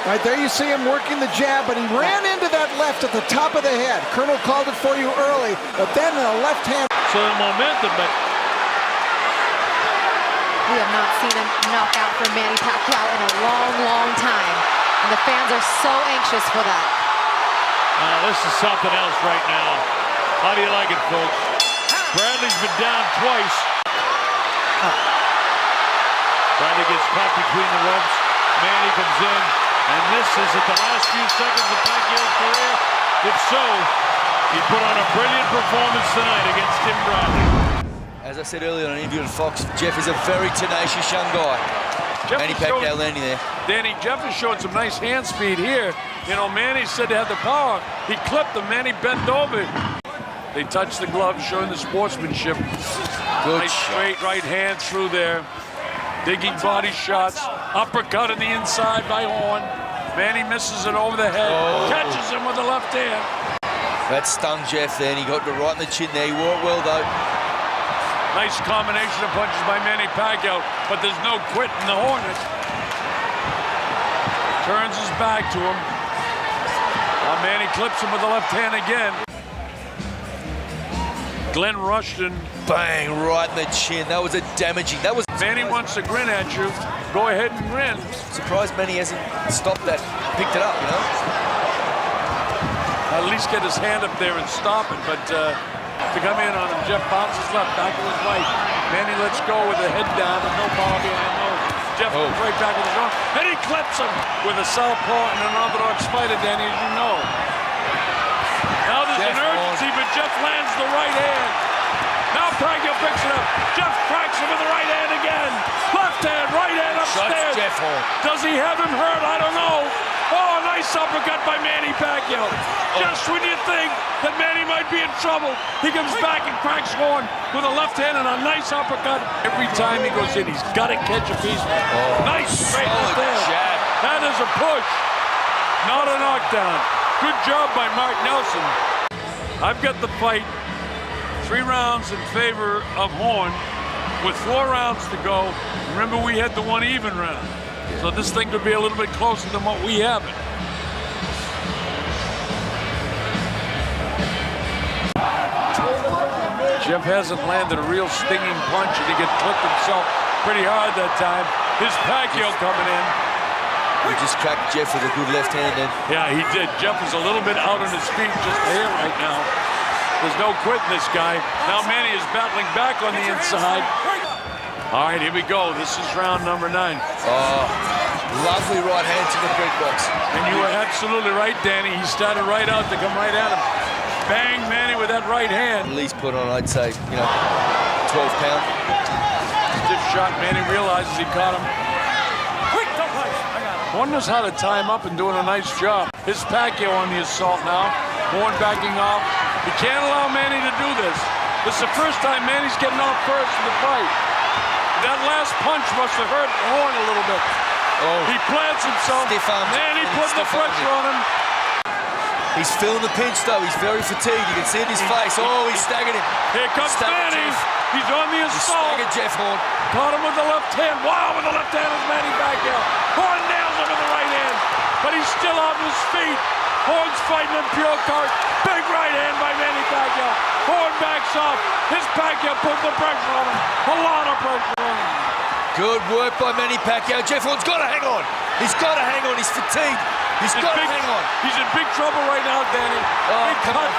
Right there you see him working the jab, but he ran into that left at the top of the head. Colonel called it for you early, but then a left hand. So the momentum, but we have not seen a knockout from Manny Pacquiao in a long, long time. And the fans are so anxious for that. This is something else right now. How do you like it, folks? Bradley's been down twice. Bradley gets caught between the ropes. Manny comes in. And this is at the last few seconds of Pacquiao's career. If so, he put on a brilliant performance tonight against Tim Bradley. As I said earlier on an interview on Fox, Jeff is a very tenacious young guy. Manny Pacquiao landing there. Danny, Jeff is showing some nice hand speed here. You know, Manny said they had the power. He clipped him. Manny bent over. They touched the glove, showing the sportsmanship. Good nice shot. straight right hand through there. Digging body shots. Uppercut in the inside by Horn. Manny misses it over the head. Catches him with the left hand. That stung Jeff there, and he got it right in the chin there. He wore it well, though. Nice combination of punches by Manny Pacquiao, but there's no quit in the Hornet. Turns his back to him. Now Manny clips him with the left hand again. Glenn Rushton. Bang, right in the chin. That was a damaging. That was. Manny wants to grin at you. Go ahead and grin. Surprised Manny hasn't stopped that, picked it up, you know? At least get his hand up there and stop it, but to come in on him, Jeff bounces left, back to his right. Manny lets go with the head down and no power behind those. Jeff goes right back with his own, and he clips him with a southpaw and an orthodox fighter, Danny, as you know. Now there's an urgency, but Jeff lands the right hand. Now Pacquiao picks it up. Jeff cracks him with the right hand again. Left hand, right hand upstairs. Jeff Horn. Does he have him hurt? I don't know. Oh, a nice uppercut by Manny Pacquiao. Just when you think that Manny might be in trouble, he comes back and cracks Horn with a left hand and a nice uppercut. Every time he goes in, he's got to catch a piece. Nice straight left hand. That is a push, not a knockdown. Good job by Mark Nelson. I've got the fight 3 rounds in favor of Horn with 4 rounds to go. Remember, we had the 1 even round. So this thing could be a little bit closer than what we have it. Jeff hasn't landed a real stinging punch, and he gets clipped himself pretty hard that time. Here's Pacquiao coming in. He just cracked Jeff with a good left hand then. Yeah, he did. Jeff is a little bit out on his feet just here right now. There's no quitting this guy. Now Manny is battling back on the inside. All right, here we go. This is round number 9. Oh, lovely right hand to the big box. And you were absolutely right, Danny. He started right out to come right at him. Bang Manny with that right hand. At least put on, I'd say, 12 pound. Stiff shot. Manny realizes he caught him. Quick, don't punch. I got him. One knows how to tie him up and doing a nice job. Here's Pacquiao on the assault now. Horn backing off. You can't allow Manny to do this. This is the first time Manny's getting off first in the fight. That last punch must have hurt Horn a little bit. Oh. He plants himself. Manny putting the pressure on him. He's feeling the pinch, though. He's very fatigued. You can see it in his face. Oh, he staggered him. Here comes Manny. He's on the assault. He staggered Jeff Horn. Caught him with the left hand. Wow, with the left hand is Manny Pacquiao. Horn nails him with the right hand, but he's still on his feet. Horn's fighting in pure cart. Big right hand by Manny Pacquiao. Horn backs off. His Pacquiao puts the pressure on him. A lot of pressure on him. Good work by Manny Pacquiao. Jeff Horn's got to hang on. He's got to hang on. He's fatigued. He's got to hang on. He's in big trouble right now, Danny. Oh, come on.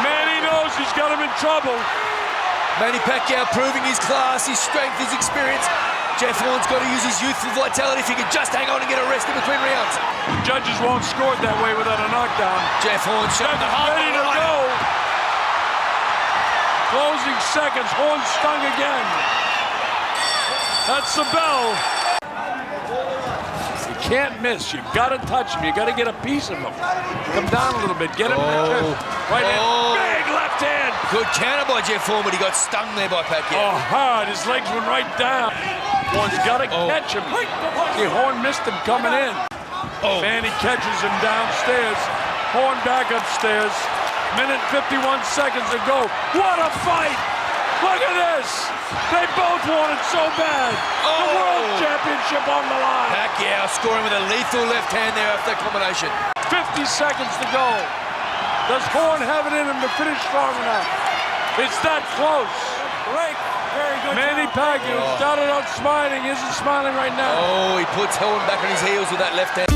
Manny knows he's got him in trouble. Manny Pacquiao proving his class, his strength, his experience. Jeff Horn's got to use his youthful vitality if he can just hang on and get a rest in between rounds. Judges won't score it that way without a knockdown. Jeff Horn showing the heart. Ready to go. Closing seconds. Horn stung again. That's the bell. You can't miss. You've got to touch him. You got to get a piece of him. Come down a little bit. Get him in the chest. Right hand. Big left hand. Good counter by Jeff Horn, but he got stung there by Pacquiao. Oh, hard. His legs went right down. Horn's got to catch him. See, Horn missed him coming in. Manny catches him downstairs. Horn back upstairs. Minute 51 seconds to go. What a fight! Look at this! They both want it so bad. The World Championship on the line. Pacquiao scoring with a lethal left hand there after that combination. 50 seconds to go. Does Horn have it in him to finish strong enough? It's that close. Great. Very good. Manny Pacquiao started out smiling, isn't smiling right now. Oh, he puts Horn back on his heels with that left hand.